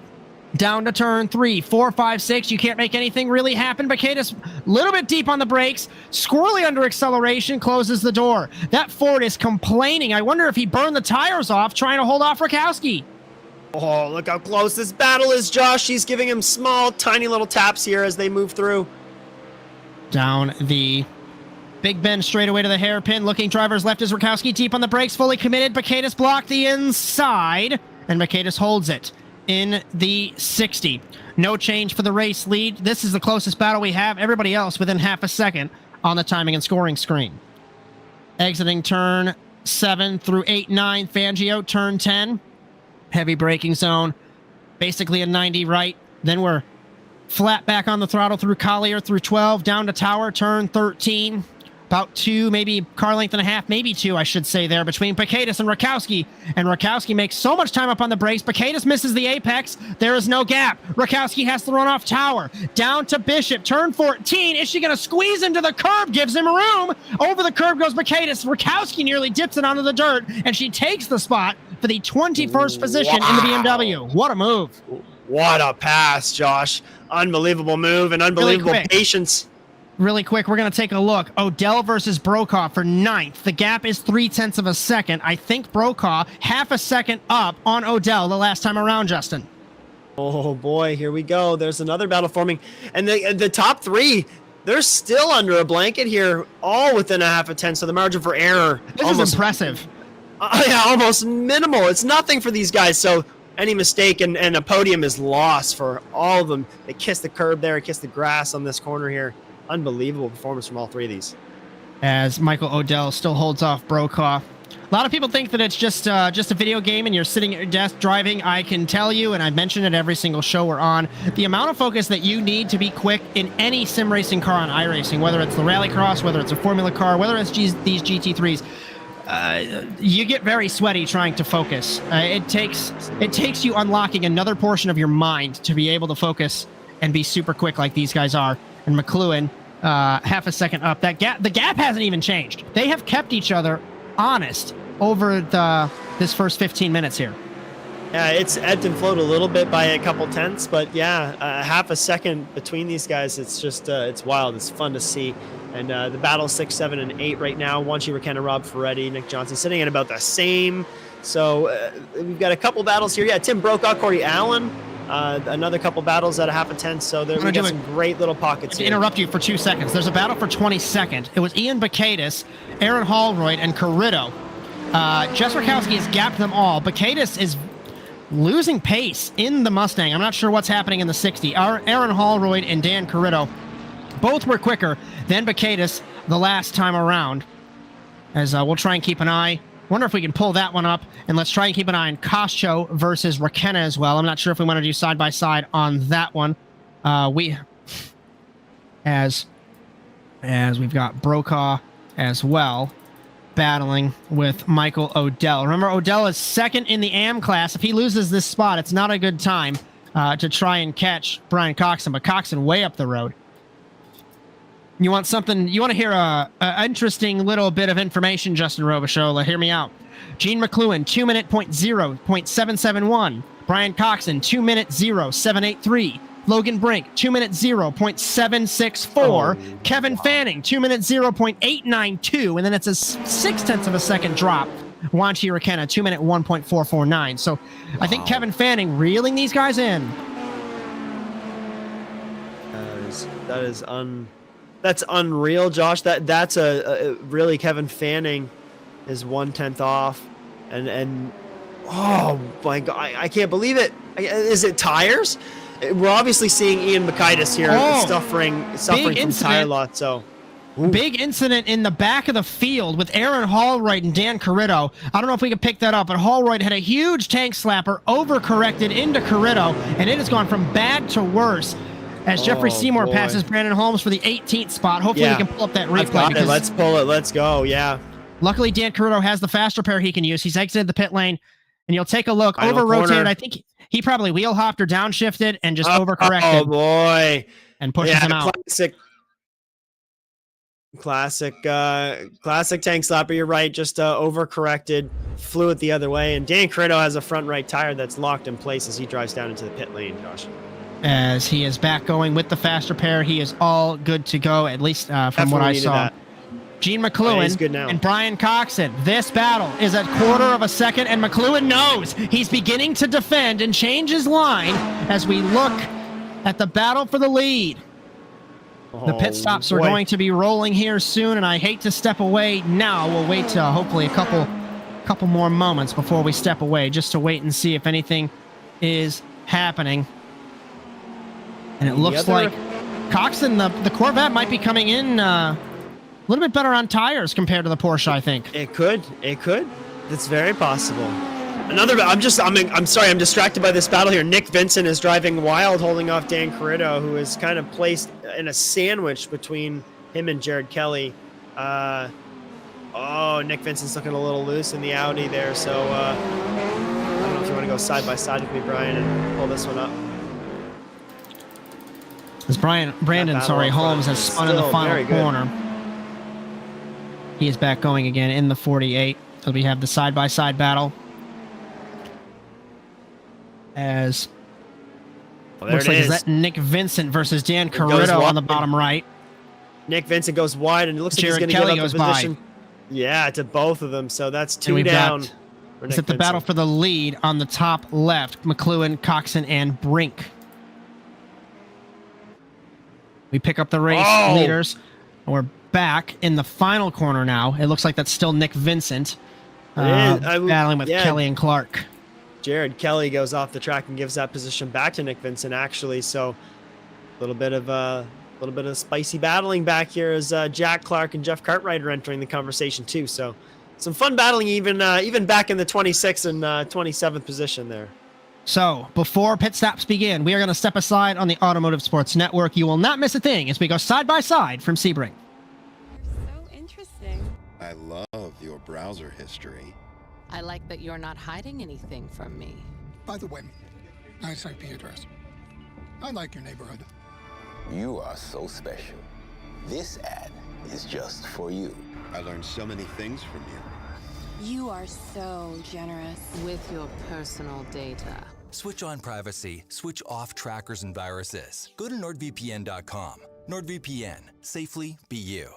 Down to turn 3, 4, 5, 6. You can't make anything really happen. Bacchus a little bit deep on the brakes. Squirrely under acceleration, closes the door. That Ford is complaining. I wonder if he burned the tires off trying to hold off Rakowski. Oh, look how close this battle is, Josh. He's giving him small, tiny little taps here as they move through. Down the Big Bend straight away to the hairpin. Looking driver's left is Rakowski. Deep on the brakes, fully committed. Bacchus blocked the inside, and Bacchus holds it in the 60. No change for the race lead. This is the closest battle we have. Everybody else within half a second on the timing and scoring screen. Exiting turn 7 through 8, 9. Fangio, turn 10. Heavy braking zone. Basically a 90 right. Then we're flat back on the throttle through Collier through 12. Down to Tower, turn 13. About 2, maybe car length and a half, maybe 2, I should say, there between Bacchus and Rakowski. And Rakowski makes so much time up on the brakes. Bacchus misses the apex. There is no gap. Rakowski has to run off Tower. Down to Bishop, turn 14. Is she going to squeeze into the curb? Gives him room. Over the curb goes Bacchus. Rakowski nearly dips it onto the dirt, and she takes the spot for the 21st position in the BMW. What a move. What a pass, Josh. Unbelievable move and unbelievable patience. Really quick, we're going to take a look. Odell versus Brokaw for 9th. The gap is 0.3 of a second. I think Brokaw half a second up on Odell the last time around, Justin. Oh, boy, here we go. There's another battle forming. And the top 3, they're still under a blanket here, all within a half a tenth. So the margin for error. This is impressive. Yeah, almost minimal. It's nothing for these guys. So any mistake and a podium is lost for all of them. They kiss the curb there, kiss the grass on this corner here. Unbelievable performance from all 3 of these. As Michael Odell still holds off Brokaw. A lot of people think that it's just a video game and you're sitting at your desk driving. I can tell you, and I mention it every single show we're on, the amount of focus that you need to be quick in any sim racing car on iRacing, whether it's the Rallycross, whether it's a Formula car, whether it's these GT3s, you get very sweaty trying to focus. It takes you unlocking another portion of your mind to be able to focus and be super quick like these guys are. And McLuhan, half a second up. The gap hasn't even changed. They have kept each other honest over this first 15 minutes here. Yeah, it's ebbed and flowed a little bit by a couple tenths, but yeah, half a second between these guys. It's just it's wild. It's fun to see. And the battle 6, 7, and 8 right now. Wanchi Rakenna, Rob Ferretti, Nick Johnson sitting at about the same. So we've got a couple battles here. Yeah, Tim Brokaw, Corey Allen. Another couple battles at a half a tenth, so there we got some great little pockets here. Interrupt you for 2 seconds. There's a battle for 22nd. It was Ian Bacchus, Aaron Hallroyd, and Carrito. Jess Rakowski has gapped them all. Bacchus is losing pace in the Mustang. I'm not sure what's happening in the 60. Aaron Hallroyd and Dan Carrito both were quicker than Bacchus the last time around. As we'll try and keep an eye. Wonder if we can pull that one up, and let's try and keep an eye on Koscho versus Rakenna as well. I'm not sure if we want to do side-by-side on that one. As we've got Brokaw as well, battling with Michael Odell. Remember, Odell is second in the AM class. If he loses this spot, it's not a good time to try and catch Brian Coxon, but Coxon way up the road. You want something? You want to hear a interesting little bit of information, Justin Robichaud? Hear me out. Gene McLuhan, 2-minute .0.771. Brian Coxon, 2-minute 0.783. Logan Brink, 2-minute 0.764. Kevin Fanning, 2-minute 0.892. And then it's a 0.6 of a second drop. Wanchi Rakenna, 2-minute 1.449. So I think Kevin Fanning reeling these guys in. That's unreal, Josh. That's a really Kevin Fanning is 1/10 off, and oh my God, I can't believe it. Is it tires? We're obviously seeing Ian Bacchus here suffering from tire lot. So big incident in the back of the field with Aaron Hallroyd and Dan Carrito. I don't know if we can pick that up, but Hallroyd had a huge tank slapper, overcorrected into Carrito, and it has gone from bad to worse. As Jeffrey Seymour passes Brandon Holmes for the 18th spot. Hopefully we can pull up that replay. Let's pull it. Let's go. Yeah. Luckily, Dan Carrito has the fast repair he can use. He's exited the pit lane, and you'll take a look. Over-rotated. I think he probably wheel hopped or downshifted and just overcorrected. Oh, boy. And pushes him out. Classic tank slapper. You're right. Just overcorrected, flew it the other way, and Dan Corretto has a front right tire that's locked in place as he drives down into the pit lane. Josh, as he is back going with the fast repair, he is all good to go. At least from what I saw. That. Gene McLuhan and Brian Coxon. This battle is a quarter of a second, and McLuhan knows he's beginning to defend and change his line as we look at the battle for the lead. The pit stops are going to be rolling here soon, and I hate to step away now. We'll wait hopefully a couple more moments before we step away, just to wait and see if anything is happening. And it looks like Coxon, the Corvette, might be coming in a little bit better on tires compared to the Porsche, I think. It could. That's very possible. I'm sorry, I'm distracted by this battle here. Nick Vincent is driving wild, holding off Dan Corretto, who is kind of placed in a sandwich between him and Jared Kelly. Nick Vincent's looking a little loose in the Audi there, so I don't know if you want to go side by side with me, Brian, and pull this one up. As Brandon Holmes has spun in the final corner. He is back going again in the 48. So we have the side-by-side battle. As looks like is that Nick Vincent versus Dan Corretto on the bottom right. Nick Vincent goes wide, and it looks like he's going to get up the position. Yeah, to both of them. So that's two down. It's at the battle for the lead on the top left. McLuhan, Coxon, and Brink. We pick up the race leaders. We're back in the final corner now. It looks like that's still Nick Vincent battling with Kelly and Clark. Jared Kelly goes off the track and gives that position back to Nick Vincent, actually. So a little bit of spicy battling back here as Jack Clark and Jeff Cartwright are entering the conversation too. So some fun battling even back in the 26th and 27th position there. So before pit stops begin, we are going to step aside on the Automotive Sports Network. You will not miss a thing as we go side by side from Sebring. You're so interesting. I love your browser history. I like that you're not hiding anything from me. By the way, nice IP address. I like your neighborhood. You are so special. This ad is just for you. I learned so many things from you. You are so generous with your personal data. Switch on privacy, switch off trackers and viruses. Go to nordvpn.com. NordVPN. Safely be you.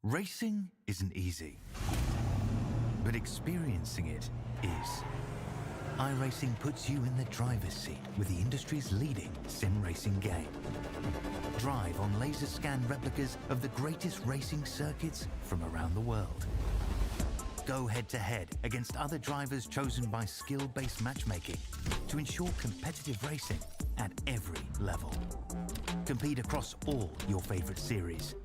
Racing isn't easy, but experiencing it is. iRacing puts you in the driver's seat with the industry's leading sim racing game. Drive on laser scan replicas of the greatest racing circuits from around the world. go head-to-head against other drivers chosen by skill-based matchmaking to ensure competitive racing at every level. Compete across all your favorite series.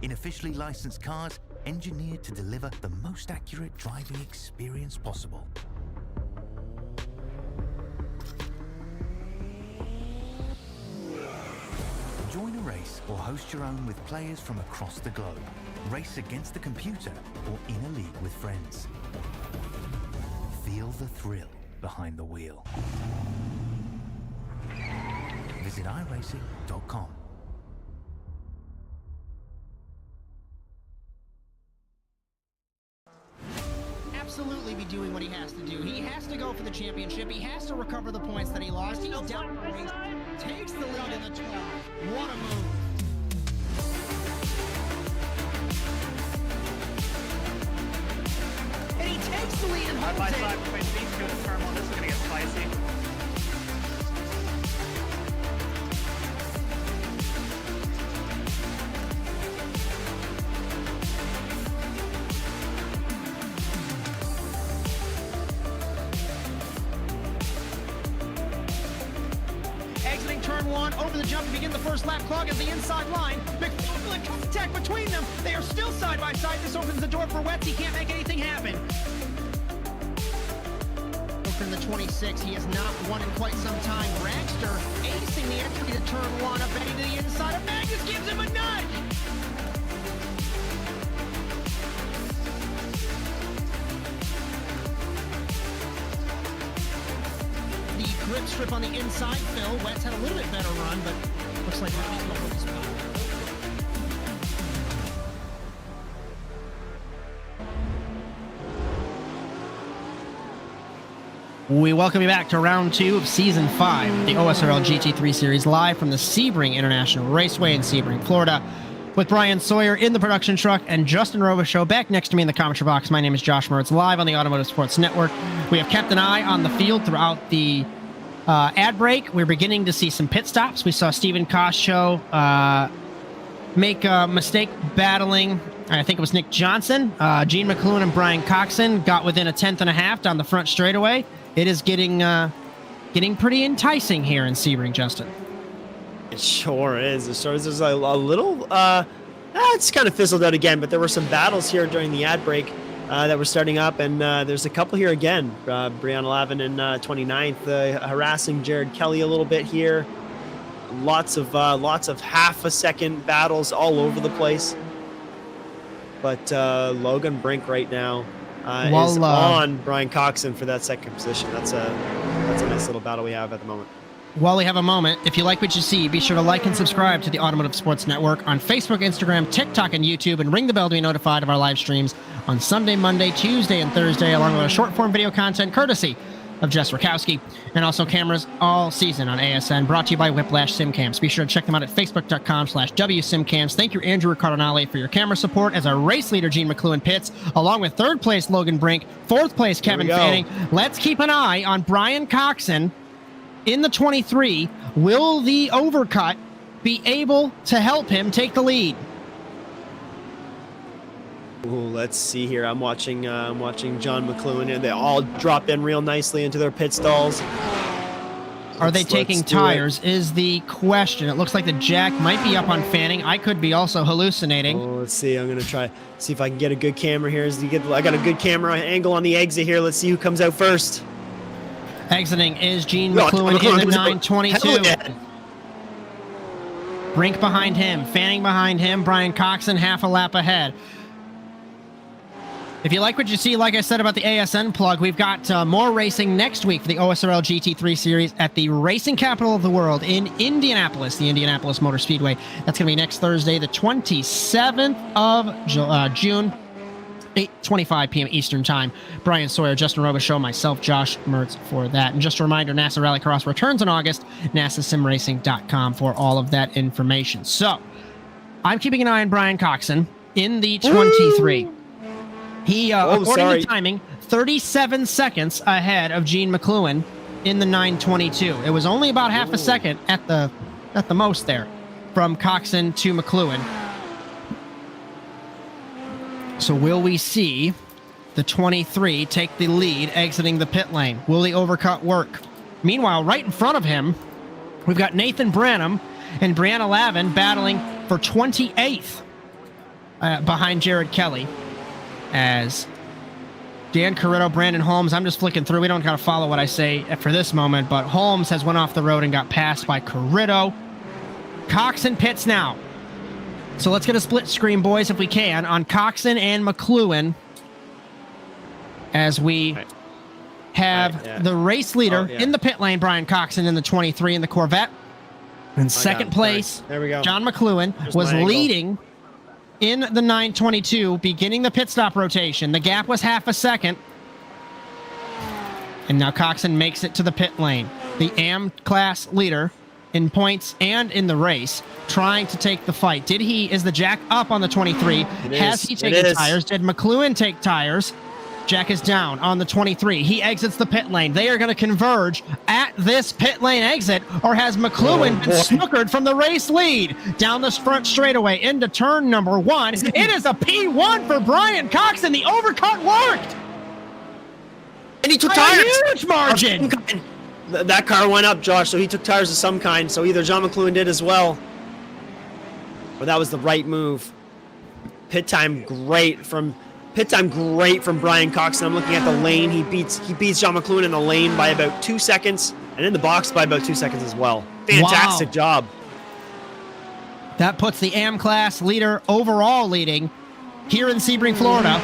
In officially licensed cars, engineered to deliver the most accurate driving experience possible. Join a race or host your own with players from across the globe. Race against the computer or in a league with friends. Feel the thrill behind the wheel. Visit iRacing.com. Absolutely be doing what he has to do. He has to go for the championship. He has to recover the points that he lost. He's down the race, takes the lead in the 12. What a move. And he takes the lead and holds it. Side between these two in turn one. This is going to get spicy. Exiting turn one, over the jump to begin the first lap, clog at the inside line. McFarland contact between them. They are still side by side. This opens the door for Wetz. He can't make anything happen. From the 26, he has not won in quite some time. Dragster acing the entry to turn one, up Eddie to the inside of Magnus, gives him a nudge. The grip strip on the inside, Phil. Wetz had a little bit better run, but looks like Robbie's going to hold his spot. We welcome you back to round 2 of season 5 of the OSRL GT3 series, live from the Sebring International Raceway in Sebring, Florida, with Bryan Sawyer in the production truck and Justin Robichaud back next to me in the commentary box. My name is Josh Mertz, live on the Automotive Sports Network. We have kept an eye on the field throughout the ad break. We're beginning to see some pit stops. We saw Stephen Koscho make a mistake battling, I think it was Nick Johnson. Gene McLuhan and Bryan Coxon got within a tenth and a half down the front straightaway. It is getting pretty enticing here in Sebring, Justin. It sure is. It sure is. There's a little, it's kind of fizzled out again, but there were some battles here during the ad break that were starting up, and there's a couple here again. Bryan 11 and 29th harassing Jared Kelly a little bit here. Lots of half a second battles all over the place. But Logan Brink right now is on Bryan Coxon for that second position. That's a nice little battle we have at the moment. While we have a moment, if you like what you see, be sure to like and subscribe to the Automotive Sports Network on Facebook, Instagram, TikTok, and YouTube, and ring the bell to be notified of our live streams on Sunday, Monday, Tuesday, and Thursday, along with our short-form video content courtesy of Jess Rakowski, and also cameras all season on ASN, brought to you by Whiplash SimCams. Be sure to check them out at facebook.com/WSimCams. Thank you, Andrew Cardinale, for your camera support as our race leader, Gene McLuhan, pits, along with third place, Logan Brink, fourth place, Kevin Fanning. Let's keep an eye on Bryan Coxon in the 23. Will the overcut be able to help him take the lead? Ooh, let's see here. I'm watching John McLuhan, and they all drop in real nicely into their pit stalls. Are they taking tires is the question. It looks like the jack might be up on Fanning. I could be also hallucinating. Oh, let's see. I'm going to try see if I can get a good camera here. I got a good camera angle on the exit here. Let's see who comes out first. Exiting is Gene McLuhan in the 922. Brink behind him, Fanning behind him, Bryan Coxon half a lap ahead. If you like what you see, like I said about the ASN plug, we've got more racing next week for the OSRL GT3 series at the racing capital of the world in Indianapolis, the Indianapolis Motor Speedway. That's going to be next Thursday, the 27th of June, 8:25 p.m. Eastern Time. Bryan Sawyer, Justin Robichaud, myself, Josh Mertz for that. And just a reminder, NASA Rallycross returns in August, nasasimracing.com for all of that information. So, I'm keeping an eye on Bryan Coxon in the 23. Ooh. He, according to timing, 37 seconds ahead of Gene McLuhan in the 922. It was only about half a second at the most there from Coxon to McLuhan. So will we see the 23 take the lead exiting the pit lane? Will the overcut work? Meanwhile, right in front of him, we've got Nathan Branham and Brianna Lavin battling for 28th behind Jared Kelly. As Dan Carrito, Brandon Holmes, I'm just flicking through. We don't got to follow what I say for this moment, but Holmes has went off the road and got passed by Carrito. Coxon pits now. So let's get a split screen, boys, if we can, on Coxon and McLuhan as we have the race leader in the pit lane, Brian Coxon, in the 23 in the Corvette. In second place, there we go. John McLuhan was leading in the 922, beginning the pit stop rotation. The gap was half a second. And now Coxon makes it to the pit lane. The AM class leader in points and in the race, trying to take the fight. Is the Jack up on the 23? Has he taken tires? Did McLuhan take tires? Jack is down on the 23. He exits the pit lane. They are going to converge at this pit lane exit, or has McLuhan been snookered from the race lead? Down this front straightaway into turn number 1. It is a P1 for Brian Coxon. The overcut worked. And he took tires. Huge margin. That car went up, Josh, so he took tires of some kind. So either John McLuhan did as well, or that was the right move. Pit time great from Brian Coxon. I'm looking at the lane. He beats John McLuhan in the lane by about 2 seconds, and in the box by about 2 seconds as well. Fantastic job. That puts the AM class leader overall leading here in Sebring, Florida.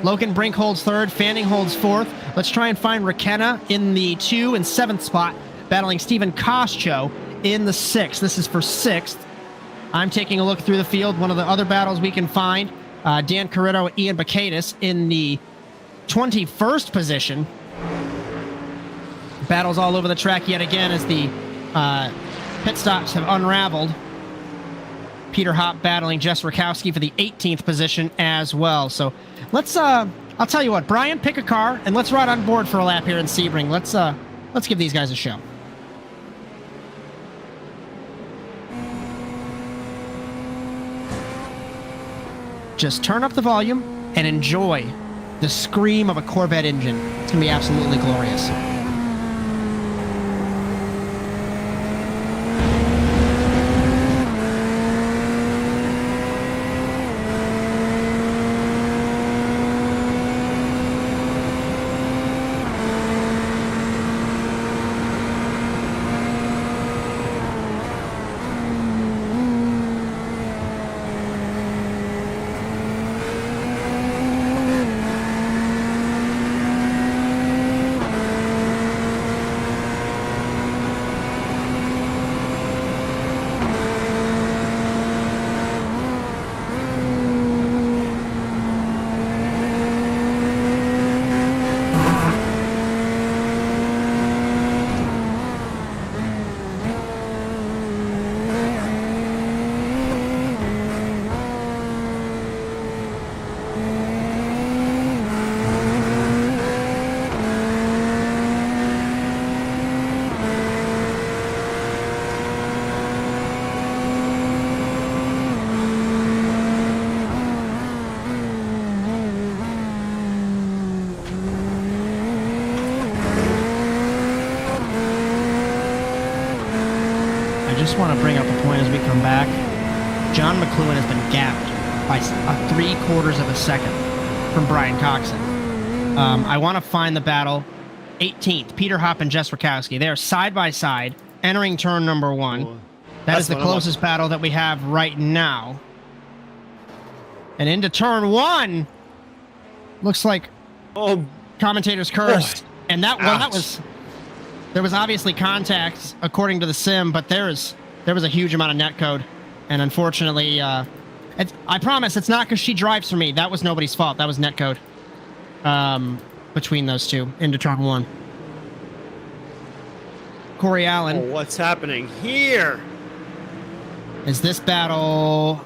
Logan Brink holds third. Fanning holds fourth. Let's try and find Rakenna in the 2 and 7th spot, battling Stephen Koscho in the 6th. This is for 6th. I'm taking a look through the field. One of the other battles we can find, Dan Carrito and Ian Bacadis in the 21st position. Battles all over the track yet again as the pit stops have unraveled. Peter Hopp battling Jess Rakowski for the 18th position as well. So let's I'll tell you what, Brian, pick a car and let's ride on board for a lap here in Sebring. Let's give these guys a show. Just turn up the volume and enjoy the scream of a Corvette engine. It's gonna be absolutely glorious. I just want to bring up a point as we come back. John McLuhan has been gapped by 3/4 of a second from Brian Coxon. I want to find the battle. 18th, Peter Hopp and Jess Rakowski. They are side by side, entering turn number 1. That is the closest battle that we have right now. And into turn 1. Looks like commentators cursed. And that was... There was obviously contact according to the sim, but there was a huge amount of netcode. And unfortunately, I promise it's not because she drives for me. That was nobody's fault. That was netcode between those two into turn 1. Corey Allen. Oh, what's happening here? Is this battle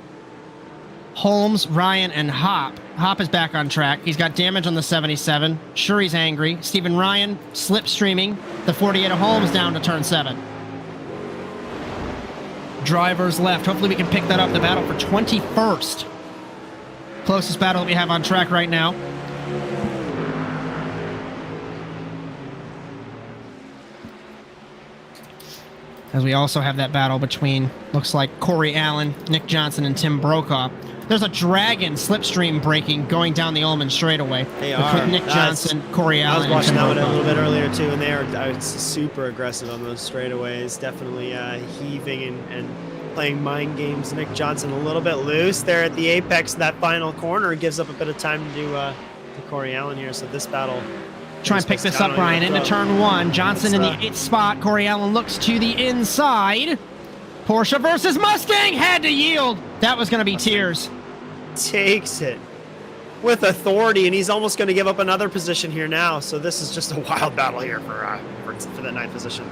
Holmes, Ryan, and Hopp? Hopp is back on track. He's got damage on the 77. Sure, he's angry. Stephen Ryan slipstreaming the 48 of Holmes down to turn 7. Drivers left. Hopefully we can pick that up. The battle for 21st closest battle that we have on track right now. As we also have that battle between, looks like, Corey Allen, Nick Johnson, and Tim Brokaw. There's a dragon slipstream breaking going down the Ullman straightaway. They are. Nick Johnson, Corey Allen, I was watching that one a Brokaw. little bit earlier too, and they are super aggressive on those straightaways. Definitely heaving and playing mind games. Nick Johnson a little bit loose there at the apex of that final corner. Gives up a bit of time to Corey Allen here. So this battle. Try and pick this up, Bryan, into turn 1. Johnson in the 8th spot. Corey Allen looks to the inside. Porsche versus Mustang had to yield. That was going to be tears. Takes it with authority, and he's almost going to give up another position here now. So this is just a wild battle here for the 9th position.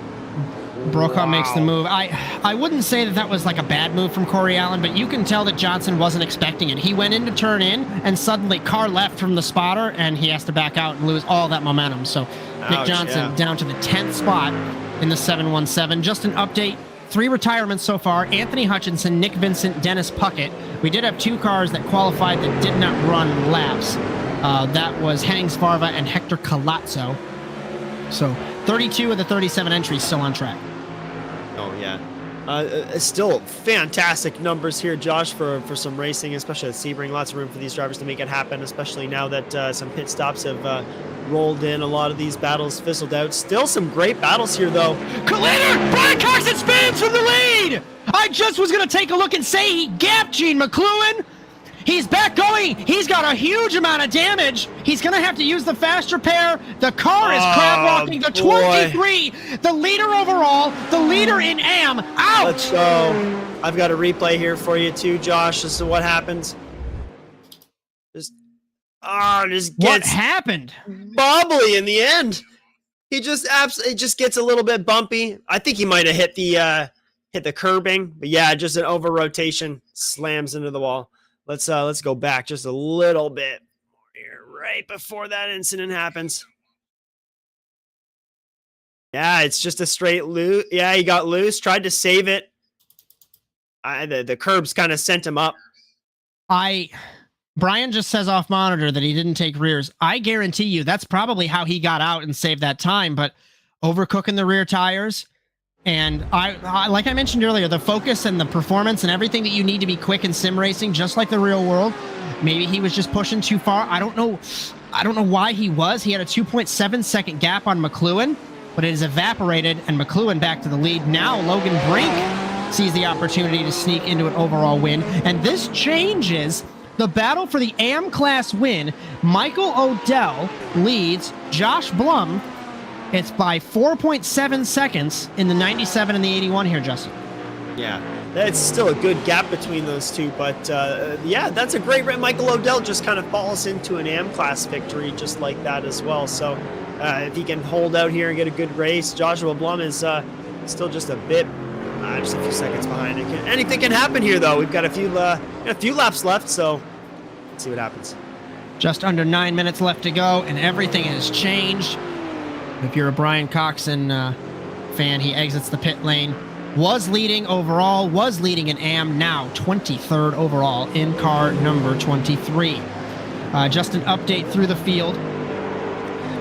Brokaw makes the move. I wouldn't say that was like a bad move from Corey Allen, but you can tell that Johnson wasn't expecting it. He went in to turn in, and suddenly car left from the spotter, and he has to back out and lose all that momentum. So Nick Johnson down to the 10th spot in the 717. Just an update. 3 retirements so far. Anthony Hutchinson, Nick Vincent, Dennis Puckett. We did have 2 cars that qualified that did not run laps. That was Henning Svarva and Hector Colazzo. So 32 of the 37 entries still on track. Oh, yeah. Still fantastic numbers here, Josh, for some racing, especially at Sebring. Lots of room for these drivers to make it happen, especially now that some pit stops have rolled in. A lot of these battles fizzled out. Still some great battles here, though. Collider! Bryan Cox spins from the lead! I just was going to take a look and say he gapped Gene McLuhan. He's back going. He's got a huge amount of damage. He's going to have to use the faster pair. The car is crab walking. The 23, the leader overall, the leader in AM. Out. Let's go. I've got a replay here for you too, Josh. This is what happens. Just gets what happened? Bubbly in the end. He just it just gets a little bit bumpy. I think he might have hit the curbing, but yeah, just an over rotation, slams into the wall. Let's go back just a little bit here, right before that incident happens. Yeah, it's just a straight loose. Yeah, he got loose, tried to save it. The curbs kind of sent him up. Bryan just says off monitor that he didn't take rears. I guarantee you that's probably how he got out and saved that time, but overcooking the rear tires. And I like I mentioned earlier, the focus and the performance and everything that you need to be quick in sim racing, just like the real world. Maybe he was just pushing too far. I don't know why he was. He had a 2.7 second gap on McLuhan, but it has evaporated, and McLuhan back to the lead. Now Logan Brink sees the opportunity to sneak into an overall win, and this changes the battle for the AM class win. Michael Odell leads Josh Blum. It's by 4.7 seconds in the 97 and the 81 here, Justin. Yeah, that's still a good gap between those two, but yeah, that's a great race. Michael Odell just kind of falls into an AM class victory just like that as well. So if he can hold out here and get a good race, Joshua Blum is still just a bit, just a few seconds behind. Anything can happen here, though. We've got a few laps left, so let's see what happens. Just under 9 minutes left to go, and everything has changed. If you're a Bryan Coxon fan, he exits the pit lane. Was leading overall, was leading in AM, now 23rd overall in car number 23. Just an update through the field.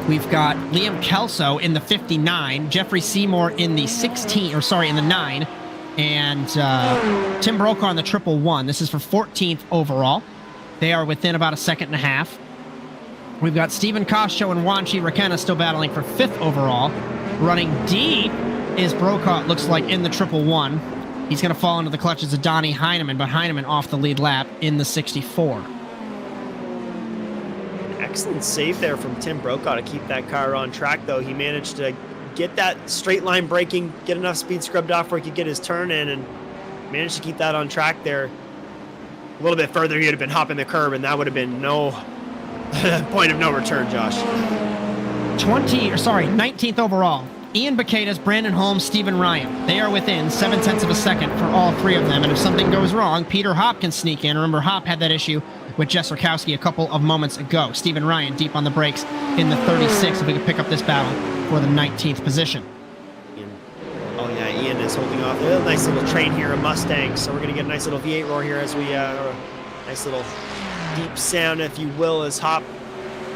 We've got Liam Kelso in the 59, Jeffrey Seymour in the in the 9, and Tim Brokaw in the 111. This is for 14th overall. They are within about a second and a half. We've got Stephen Costco and Wanchi Rakenna still battling for 5th overall. Running deep is Brokaw, it looks like, in the 111. He's going to fall into the clutches of Donnie Heineman, but Heineman off the lead lap in the 64. Excellent save there from Tim Brokaw to keep that car on track, though. He managed to get that straight line braking, get enough speed scrubbed off where he could get his turn in, and managed to keep that on track there. A little bit further, he would have been hopping the curb, and that would have been no point of no return, Josh. 19th overall. Ian Bacadas, Brandon Holmes, Stephen Ryan. They are within 0.7 of a second for all 3 of them. And if something goes wrong, Peter Hopp can sneak in. Remember, Hopp had that issue with Jess Rakowski a couple of moments ago. Stephen Ryan deep on the brakes in the 36 if we could pick up this battle for the 19th position. Oh yeah, Ian is holding off. A nice little train here, a Mustang. So we're going to get a nice little V8 roar here as we, nice little deep sound, if you will, as Hop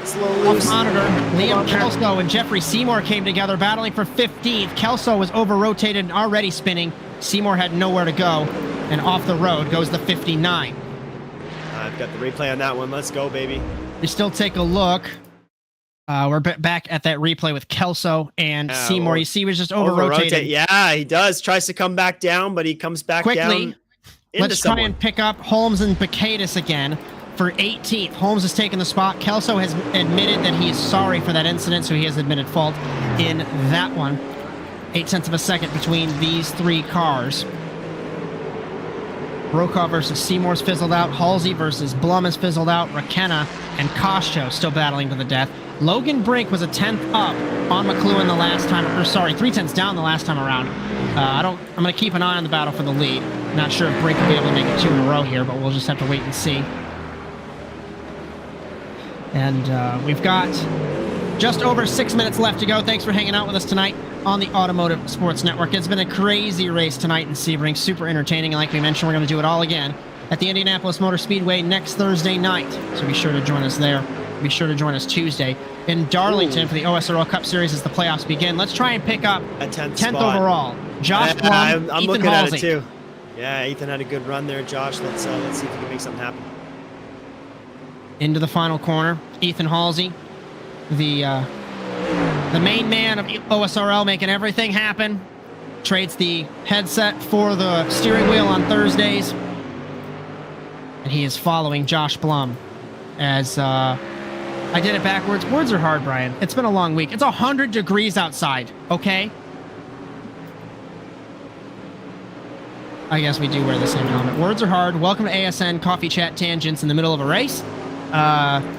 is a little Off loose. monitor, Liam on there. Kelso and Jeffrey Seymour came together, battling for 15th. Kelso was over-rotated and already spinning. Seymour had nowhere to go, and off the road goes the 59. I've got the replay on that one. Let's go, baby. We still take a look. We're back at that replay with Kelso and Seymour. You see, he was just over-rotated. Yeah, he does. Tries to come back down, but he comes back Quickly, down into let's try someone. and pick up Holmes and Bacadis again for 18th. Holmes has taken the spot. Kelso has admitted that he is sorry for that incident, so he has admitted fault in that one. 0.8 of a second between these three cars. Brokaw versus Seymour's fizzled out. Halsey versus Blum has fizzled out. Rakenna and Koscho still battling to the death. Logan Brink was a 10th up on McLuhan the last time, or sorry, 3/10 down the last time around. I'm going to keep an eye on the battle for the lead. Not sure if Brink will be able to make it 2 in a row here, but we'll just have to wait and see. And we've got just over 6 minutes left to go. Thanks for hanging out with us tonight on the Automotive Sports Network. It's been a crazy race tonight in Sebring. Super entertaining. And like we mentioned, we're going to do it all again at the Indianapolis Motor Speedway next Thursday night. So be sure to join us there. Be sure to join us Tuesday in Darlington for the OSRL Cup Series as the playoffs begin. Let's try and pick up A 10th 10th spot. overall. Josh Blum, I'm Ethan looking Halsey. at it too. Yeah, Ethan had a good run there, Josh. Let's see if he can make something happen. Into the final corner. Ethan Halsey, the main man of OSRL, making everything happen. Trades the headset for the steering wheel on Thursdays. And he is following Josh Blum as I did it backwards. Words are hard, Brian. It's been a long week. It's 100 degrees outside, okay? I guess we do wear the same helmet. Words are hard. Welcome to ASN Coffee Chat Tangents in the middle of a race.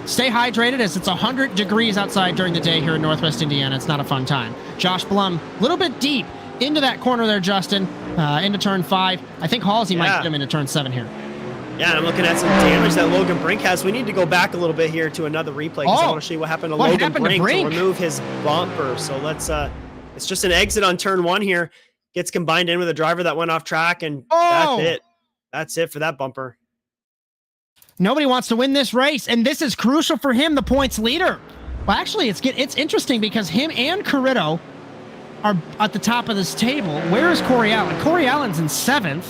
Stay hydrated as it's 100 degrees outside during the day here in Northwest Indiana. It's not a fun time. Josh Blum, a little bit deep into that corner there, Justin, into turn 5. I think Halsey might get him into turn 7 here. Yeah, and I'm looking at some damage that Logan Brink has. We need to go back a little bit here to another replay because I want to show you what happened to Logan Brink to remove his bumper. So let's, it's just an exit on turn 1 here. Gets combined in with a driver that went off track, and that's it. That's it for that bumper. Nobody wants to win this race, and this is crucial for him, the points leader. Well, actually, it's interesting because him and Corritto are at the top of this table. Where is Corey Allen? Corey Allen's in 7th.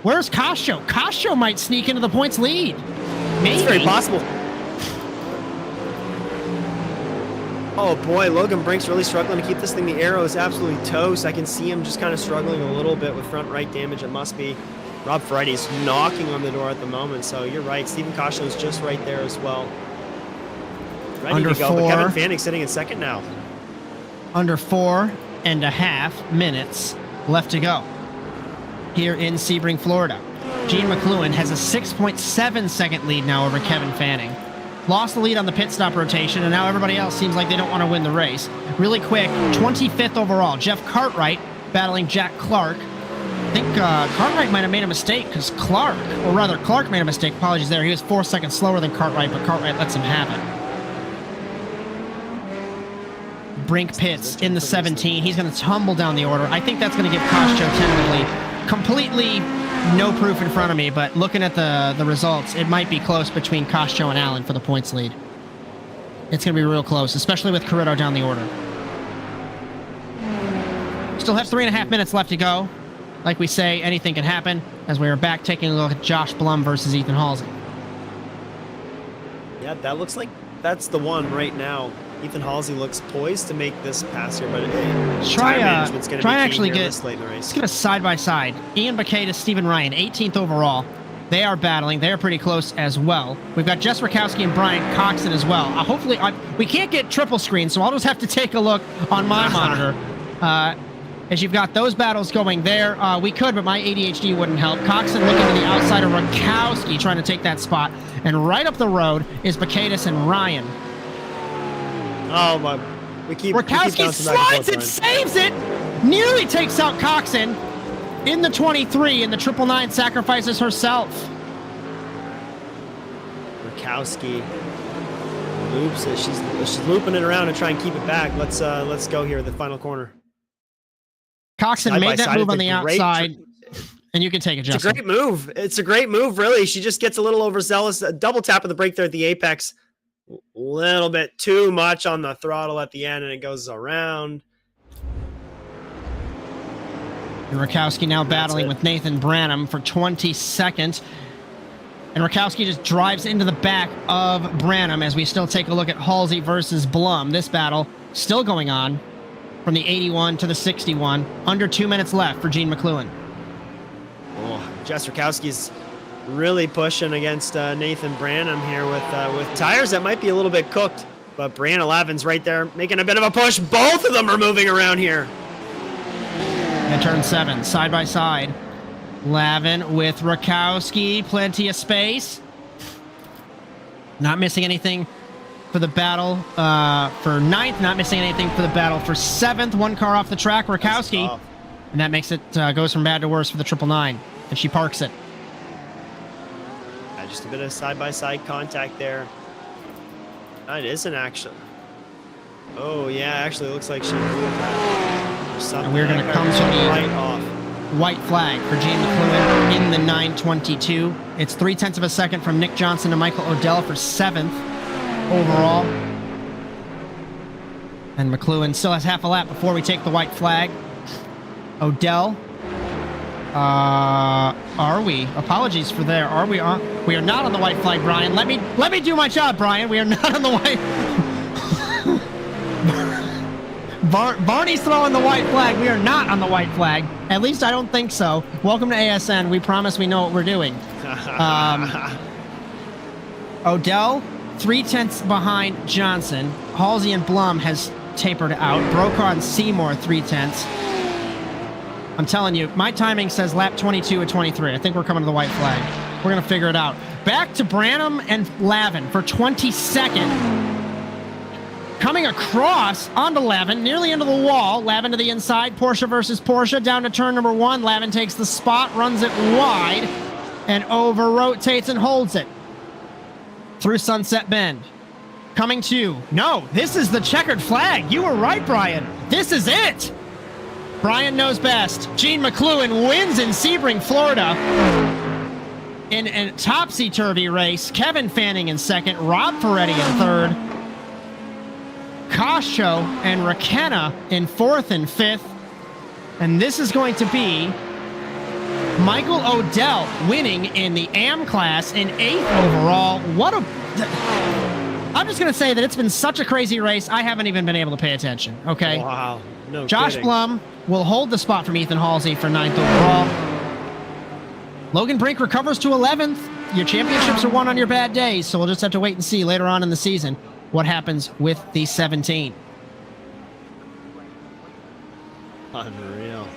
Where's Koscho? Koscho might sneak into the points lead. Maybe. It's very possible. Oh boy, Logan Brink's really struggling to keep this thing. The arrow is absolutely toast. I can see him just kind of struggling a little bit with front right damage. It must be. Rob Frieday's knocking on the door at the moment, so you're right. Stephen Koscho's just right there as well. Ready Under to go, 4. but Kevin Fanning's sitting in 2nd now. Under 4.5 minutes left to go here in Sebring, Florida. Gene McLuhan has a 6.7 second lead now over Kevin Fanning. Lost the lead on the pit stop rotation, and now everybody else seems like they don't want to win the race. Really quick, 25th overall. Jeff Cartwright battling Jack Clark. I think Cartwright might have made a mistake because Clark made a mistake. Apologies there. He was 4 seconds slower than Cartwright, but Cartwright lets him have it. Brink pits in the 17. He's going to tumble down the order. I think that's going to give Koscho tentatively completely no proof in front of me, but looking at the results, it might be close between Koscho and Allen for the points lead. It's going to be real close, especially with Corritto down the order. Still have 3.5 minutes left to go. Like we say, anything can happen as we are back taking a look at Josh Blum versus Ethan Halsey. Yeah, that looks like that's the one right now. Ethan Halsey looks poised to make this pass here, but time management's going to be actually key here get this late in the race. Let's get a side by side. Ian Bacadis, Stephen Ryan, 18th overall. They are battling. They are pretty close as well. We've got Jess Rakowski and Bryan Coxon as well. Hopefully, we can't get triple screen, so I'll just have to take a look on my monitor. As you've got those battles going there, we could, but my ADHD wouldn't help. Coxon looking to the outside of Rakowski, trying to take that spot. And right up the road is Bacadis and Ryan. Oh my! Rakowski slides it, saves it, nearly takes out Coxon in the 23, and the 999 sacrifices herself. Rakowski loops it. She's looping it around to try and keep it back. Let's go here, the final corner. Coxon made that move on the outside And you can take it, Justin. It's a great move. It's a great move, really. She just gets a little overzealous. A double tap of the brake there at the apex. A little bit too much on the throttle at the end, and it goes around. And Rakowski now battling with Nathan Branham for 22nd. And Rakowski just drives into the back of Branham as we still take a look at Halsey versus Blum. This battle still going on from the 81 to the 61. Under 2 minutes left for Gene McLuhan. Oh, Jess Rakowski's really pushing against Nathan Branham here with tires that might be a little bit cooked. But Brianna Lavin's right there making a bit of a push. Both of them are moving around here. And turn 7, side by side. Lavin with Rakowski, plenty of space. Not missing anything for the battle for 9th, not missing anything for the battle for 7th. One car off the track, Rakowski. And that makes it, goes from bad to worse for the 999. And she parks it. Just a bit of side-by-side contact there. It isn't actually. Oh, yeah, actually looks like she moved that. And we're going to come to the right off. White flag for Gene McLuhan in the 922. It's 0.3 of a second from Nick Johnson to Michael Odell for 7th overall. And McLuhan still has half a lap before we take the white flag. Odell. Are we? Apologies for there. Are we on? We are not on the white flag, Brian. Let me do my job, Brian. We are not on the white. Barney's throwing the white flag. We are not on the white flag. At least I don't think so. Welcome to ASN. We promise we know what we're doing. Odell, 0.3 behind Johnson. Halsey and Blum has tapered out. Brokaw and Seymour, 0.3. I'm telling you, my timing says lap 22 at 23. I think we're coming to the white flag. We're going to figure it out. Back to Branham and Lavin for 22nd. Coming across onto Lavin, nearly into the wall. Lavin to the inside. Porsche versus Porsche. Down to turn number 1. Lavin takes the spot, runs it wide, and over-rotates and holds it. Through Sunset Bend. Coming to... No, this is the checkered flag. You were right, Brian. This is it. Brian knows best. Gene McLuhan wins in Sebring, Florida. In a topsy-turvy race. Kevin Fanning in 2nd. Rob Ferretti in 3rd. Kosho and Rakenna in 4th and 5th. And this is going to be Michael Odell winning in the AM class in 8th overall. What a... I'm just going to say that it's been such a crazy race, I haven't even been able to pay attention, okay? Wow. No Josh kidding. Blum will hold the spot from Ethan Halsey for 9th overall. Logan Brink recovers to 11th. Your championships are won on your bad days, so we'll just have to wait and see later on in the season what happens with the 17. Unreal.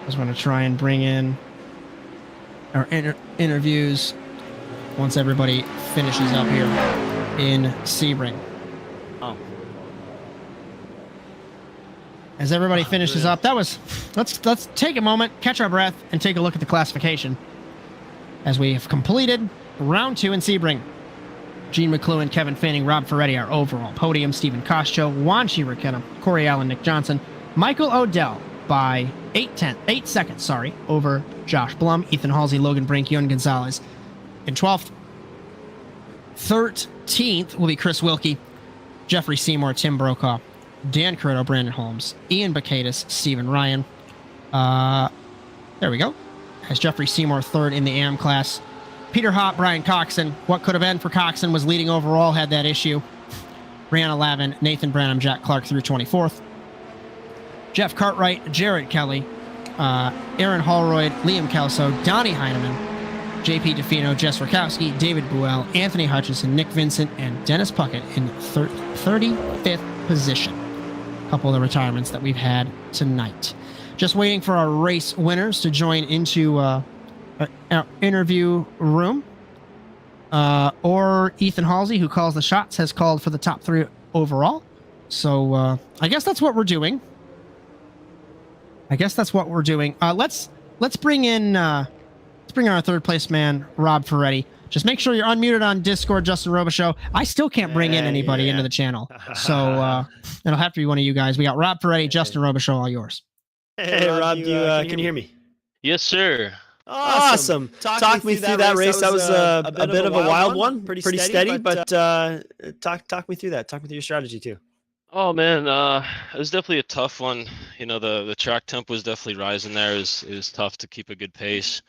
Just want to try and bring in our interviews once everybody finishes up here in Sebring. Oh. As everybody finishes up, that was... Let's take a moment, catch our breath, and take a look at the classification. As we have completed round 2 in Sebring. Gene McLuhan, Kevin Fanning, Rob Ferretti, our overall podium. Stephen Koscho, Wanshi Rakenna, Corey Allen, Nick Johnson, Michael Odell by 8 seconds, over Josh Blum, Ethan Halsey, Logan Brink, Yohan Gonzalez in 12th. 13th will be Chris Wilkie, Jeffrey Seymour, Tim Brokaw, Dan Corretto, Brandon Holmes, Ian Bacadis, Stephen Ryan. There we go. As Jeffrey Seymour 3rd in the AM class. Peter Hopp, Brian Coxon. What could have been for Coxon was leading overall, had that issue. Brianna Lavin, Nathan Branham, Jack Clark through 24th. Jeff Cartwright, Jared Kelly, Aaron Holroyd, Liam Kelso, Donnie Heineman, JP DeFino, Jess Rakowski, David Buell, Anthony Hutchison, Nick Vincent, and Dennis Puckett in 35th position. A couple of the retirements that we've had tonight. Just waiting for our race winners to join into our interview room. Or Ethan Halsey, who calls the shots, has called for the top 3 overall. So I guess that's what we're doing. Let's bring in our 3rd place man, Rob Ferretti. Just make sure you're unmuted on Discord, Justin Robichaud. I still can't bring in anybody into the channel. So it'll have to be one of you guys. We got Rob Ferretti, Justin Robichaud, all yours. Hey, Rob, can you hear me? Yes, sir. Awesome. Talk me through that race. That was a bit of a wild one. Pretty steady, but talk me through that. Talk me through your strategy too. Oh man, it was definitely a tough one. You know, the track temp was definitely rising there. It was tough to keep a good pace.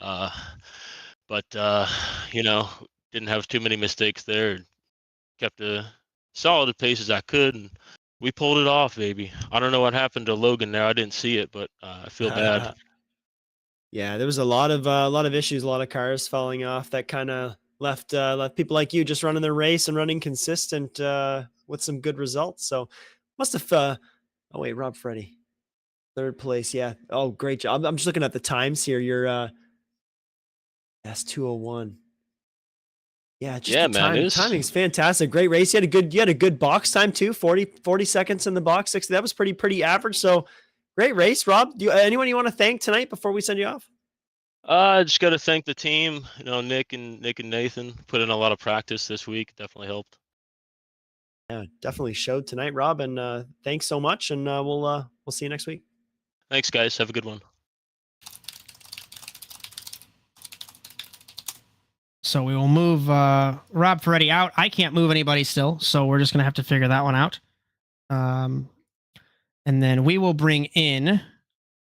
But you know, didn't have too many mistakes there. Kept a solid pace as I could, and we pulled it off, baby. I don't know what happened to Logan there. I didn't see it, but I feel bad. Yeah, there was a lot of issues, a lot of cars falling off. That kind of left people like you just running their race and running consistent with some good results. So must have. Oh wait, Rob Freddy, third place. Yeah. Oh, great job. I'm just looking at the times here. You're that's 2:01. Yeah, just Yeah, the man, timing's fantastic. Great race. You had a good box time too. 40 seconds in the box. 60. That was pretty average. So great race, Rob. Do you, anyone you want to thank tonight before we send you off? I just got to thank the team. You know, Nick and Nathan put in a lot of practice this week. Definitely helped. Yeah, definitely showed tonight, Rob. And thanks so much. And we'll see you next week. Thanks, guys. Have a good one. So we will move Rob Ferretti out. I can't move anybody still, so we're just going to have to figure that one out. And then we will bring in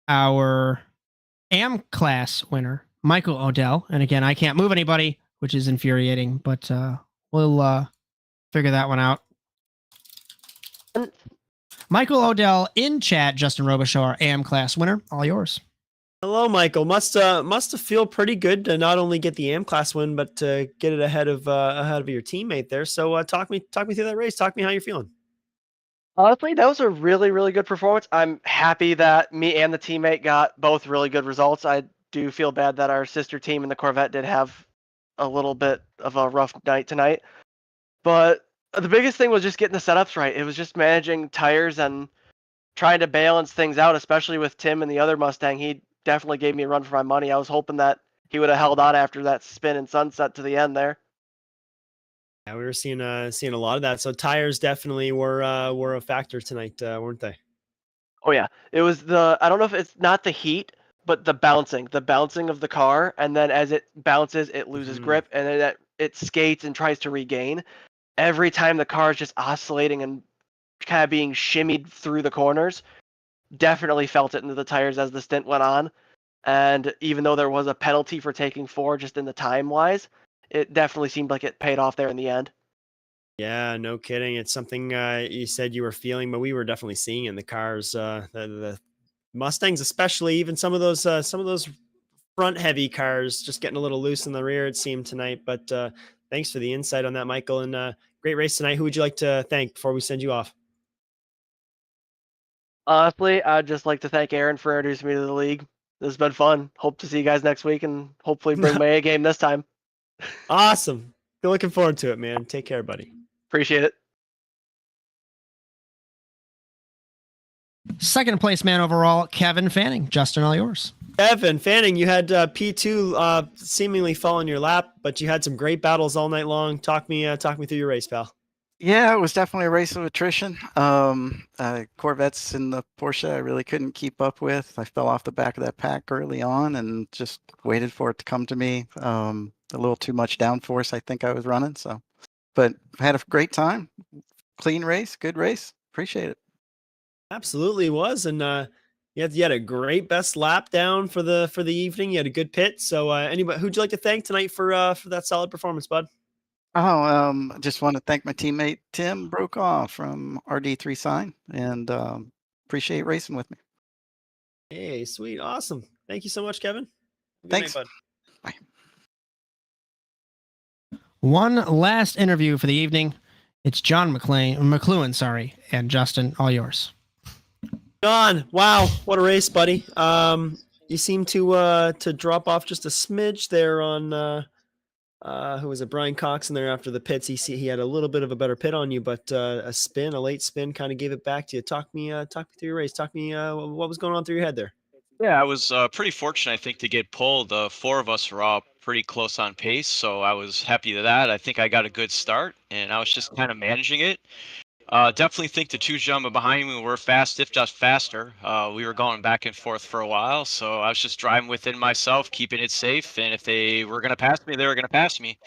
our AM class winner, Michael Odell. And again, I can't move anybody, which is infuriating, but we'll figure that one out. Michael Odell in chat, Justin Robichaud, our AM class winner. All yours. Hello, Michael. Must have feel pretty good to not only get the AM class win, but to get it ahead of your teammate there. So talk me through that race. Talk me how you're feeling. Honestly, that was a really, really good performance. I'm happy that me and the teammate got both really good results. I do feel bad that our sister team in the Corvette did have a little bit of a rough night tonight. But the biggest thing was just getting the setups right. It was just managing tires and trying to balance things out, especially with Tim and the other Mustang. He definitely gave me a run for my money. I was hoping that he would have held on after that spin and sunset to the end there. Yeah, we were seeing a lot of that. So tires definitely were a factor tonight, weren't they? Oh yeah, it was I don't know if it's not the heat, but the bouncing of the car, and then as it bounces, it loses grip, and then it skates and tries to regain. Every time the car is just oscillating and kind of being shimmied through the corners. Definitely felt it into the tires as the stint went on. And even though there was a penalty for taking 4 just in the time wise, it definitely seemed like it paid off there in the end. Yeah, no kidding. It's something you said you were feeling, but we were definitely seeing in the cars, the Mustangs, especially even some of those front heavy cars just getting a little loose in the rear, it seemed tonight. But thanks for the insight on that, Michael. And great race tonight. Who would you like to thank before we send you off? Honestly, I'd just like to thank Aaron for introducing me to the league. This has been fun. Hope to see you guys next week and hopefully bring my A game this time. Awesome. Been looking forward to it, man. Take care, buddy. Appreciate it. Second place man overall, Kevin Fanning. Justin, all yours. Kevin Fanning, you had P2 seemingly fall in your lap, but you had some great battles all night long. Talk me through your race, pal. Yeah, it was definitely a race of attrition. Corvettes in the Porsche I really couldn't keep up with. I fell off the back of that pack early on and just waited for it to come to me. A little too much downforce I think I was running. So, but I had a great time. Clean race, good race. Appreciate it. Absolutely was. And you had a great best lap down for the evening. You had a good pit. So anybody, who'd you like to thank tonight for that solid performance, bud? Oh, I just want to thank my teammate Tim Brokaw from RD3 Sign and appreciate racing with me. Hey, sweet, awesome. Thank you so much, Kevin. Good Thanks. night, bud. Bye. One last interview for the evening. It's John McLuhan, sorry, and Justin, all yours. John, wow, what a race, buddy. You seem to drop off just a smidge there on who was it? Bryan Cox in there after the pits. He had a little bit of a better pit on you, but a late spin kind of gave it back to you. Talk me through your race. Talk me what was going on through your head there. Yeah, I was pretty fortunate, I think, to get pulled. 4 of us were all pretty close on pace, so I was happy with that. I think I got a good start, and I was just kind of managing it. Definitely think the two gentlemen behind me were fast, if just faster. We were going back and forth for a while, so I was just driving within myself, keeping it safe. And if they were going to pass me, they were going to pass me.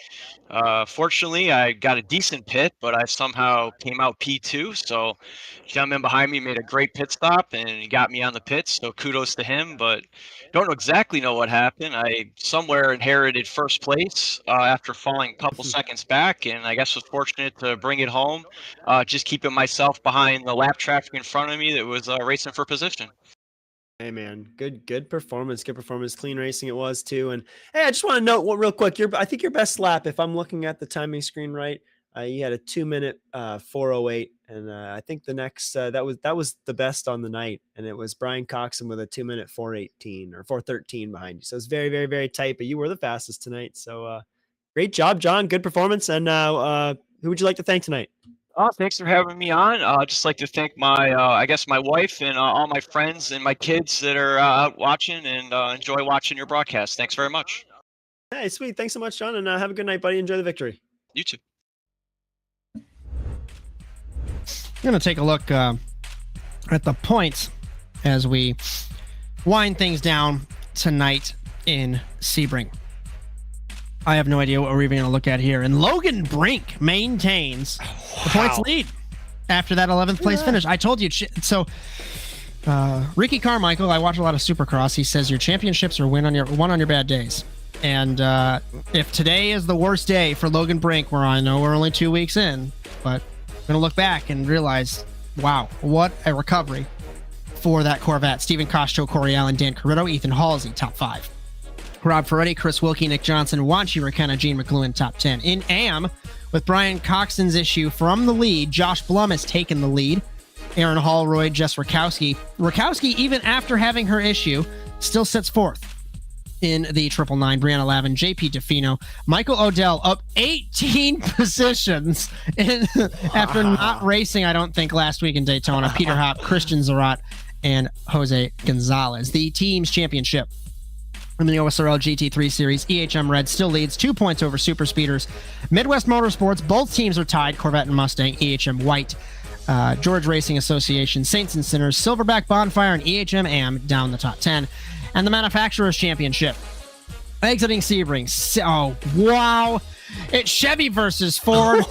Fortunately, I got a decent pit, but I somehow came out P2. So, gentleman behind me made a great pit stop and he got me on the pits. So, kudos to him. But don't exactly know what happened. I somewhere inherited first place after falling a couple seconds back, and I guess was fortunate to bring it home. Just keeping myself behind the lap traffic in front of me that was racing for position. Hey man, good performance, clean racing it was too. And hey, I just want to note one real quick. I think your best lap, if I'm looking at the timing screen right, you had a 2-minute 4:08, and I think the next that was the best on the night, and it was Bryan Coxon with a 2-minute 4:18 or 4:13 behind you. So it's very, very, very tight, but you were the fastest tonight. So great job, John. Good performance. And who would you like to thank tonight? Oh, thanks for having me on. I'd just like to thank my, I guess my wife and all my friends and my kids that are out watching and enjoy watching your broadcast. Thanks very much. Hey, sweet. Thanks so much, John, and have a good night, buddy. Enjoy the victory. You too. I'm going to take a look at the points as we wind things down tonight in Sebring. I have no idea what we're even going to look at here. And Logan Brink maintains the points lead after that 11th place finish. I told you. So, Ricky Carmichael, I watch a lot of Supercross. He says your championships are won on your bad days. And if today is the worst day for Logan Brink, where I know we're only 2 weeks in, but I'm going to look back and realize, wow, what a recovery for that Corvette. Stephen Kosto, Corey Allen, Dan Carrito, Ethan Halsey, top 5. Rob Ferretti, Chris Wilkie, Nick Johnson, Wanchi Rakenna, Gene McLuhan, top 10. In AM, with Bryan Coxon's issue from the lead, Josh Blum has taken the lead. Aaron Hallroyd, Jess Rakowski. Rakowski, even after having her issue, still sits fourth in the 999. Brianna Lavin, JP DeFino, Michael Odell up 18 positions after not racing, I don't think, last week in Daytona. Peter Hopp, Christian Zarat, and Jose Gonzalez. The team's championship in the OSRL GT3 Series, EHM Red still leads 2 points over Super Speeders. Midwest Motorsports, both teams are tied, Corvette and Mustang, EHM White. George Racing Association, Saints and Sinners, Silverback Bonfire, and EHM AM down the top 10. And the Manufacturers Championship, exiting Sebring. Oh, wow. It's Chevy versus Ford.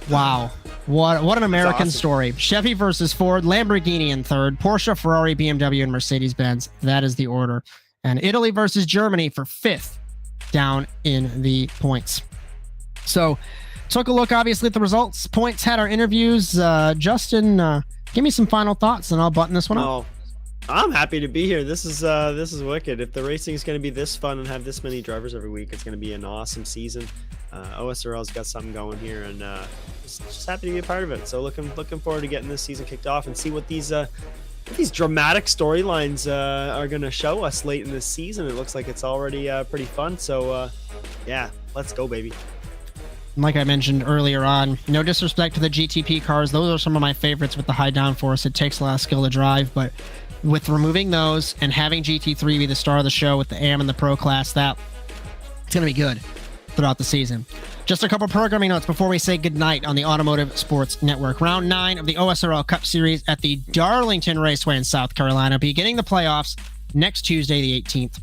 Wow. What an American story. Chevy versus Ford, Lamborghini in third, Porsche, Ferrari, BMW, and Mercedes-Benz. That is the order. And Italy versus Germany for 5th down in the points. So took a look, obviously, at the results. Points had our interviews. Justin, give me some final thoughts, and I'll button this one up. I'm happy to be here. This is wicked. If the racing is going to be this fun and have this many drivers every week, it's going to be an awesome season. OSRL's got something going here, and just happy to be a part of it. So looking forward to getting this season kicked off and see what these dramatic storylines are going to show us late in this season. It looks like it's already pretty fun. So yeah, let's go, baby. Like I mentioned earlier on, no disrespect to the GTP cars. Those are some of my favorites with the high downforce. It takes a lot of skill to drive, but with removing those and having GT3 be the star of the show with the AM and the Pro class, it's going to be good throughout the season. Just a couple programming notes before we say goodnight on the Automotive Sports Network. Round 9 of the OSRL Cup Series at the Darlington Raceway in South Carolina, beginning the playoffs next Tuesday, the 18th.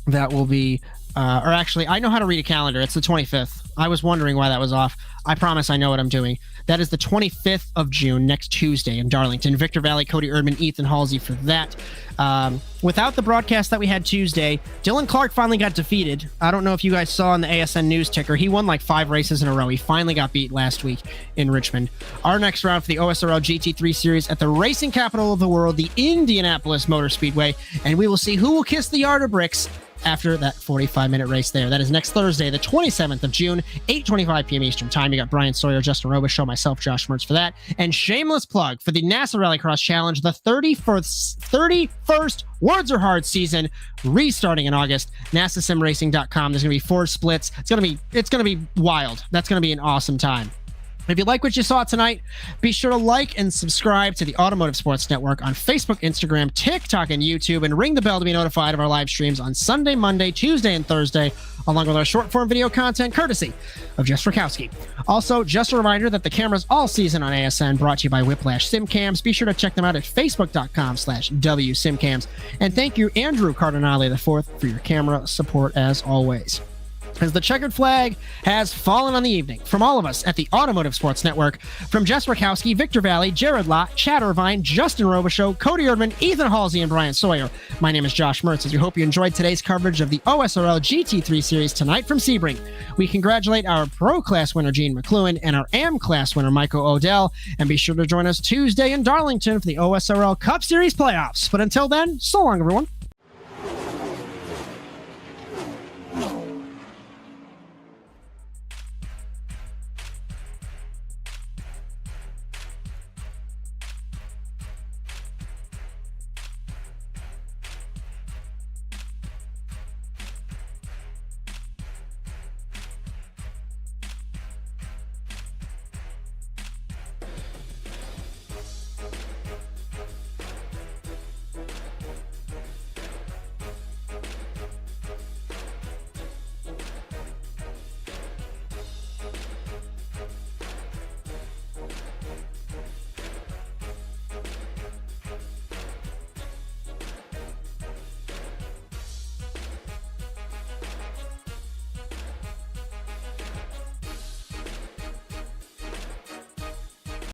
That will be, or actually, I know how to read a calendar. It's the 25th. I was wondering why that was off. I promise I know what I'm doing. That is the 25th of June, next Tuesday in Darlington. Victor Valley, Cody Erdman, Ethan Halsey for that. Without the broadcast that we had Tuesday, Dylan Clark finally got defeated. I don't know if you guys saw on the ASN News ticker. He won like 5 races in a row. He finally got beat last week in Richmond. Our next round for the OSRL GT3 Series at the racing capital of the world, the Indianapolis Motor Speedway. And we will see who will kiss the yard of bricks after that 45-minute race there. That is next Thursday, the 27th of June, 8:25 p.m. Eastern Time. You got Bryan Sawyer, Justin Robichaud, myself, Josh Mertz for that. And shameless plug for the NASA Rallycross Challenge, the 31st Words Are Hard season, restarting in August. NASASimRacing.com. There's going to be 4 splits. It's going to be wild. That's going to be an awesome time. If you like what you saw tonight, be sure to like and subscribe to the Automotive Sports Network on Facebook, Instagram, TikTok, and YouTube, and ring the bell to be notified of our live streams on Sunday, Monday, Tuesday, and Thursday, along with our short-form video content courtesy of Jess Rakowski. Also, just a reminder that the cameras all season on ASN brought to you by Whiplash SimCams. Be sure to check them out at facebook.com/WSimCams. And thank you, Andrew Cardinale IV, for your camera support as always. As the checkered flag has fallen on the evening, from all of us at the Automotive Sports Network, from Jess Rakowski, Victor Valley, Jared Lott, Chad Irvine, Justin Robichaud, Cody Erdman, Ethan Halsey, and Bryan Sawyer, my name is Josh Mertz, as we hope you enjoyed today's coverage of the OSRL GT3 Series tonight from Sebring. We congratulate our Pro Class winner, Gene McLuhan, and our AM Class winner, Michael Odell, and be sure to join us Tuesday in Darlington for the OSRL Cup Series playoffs. But until then, so long, everyone.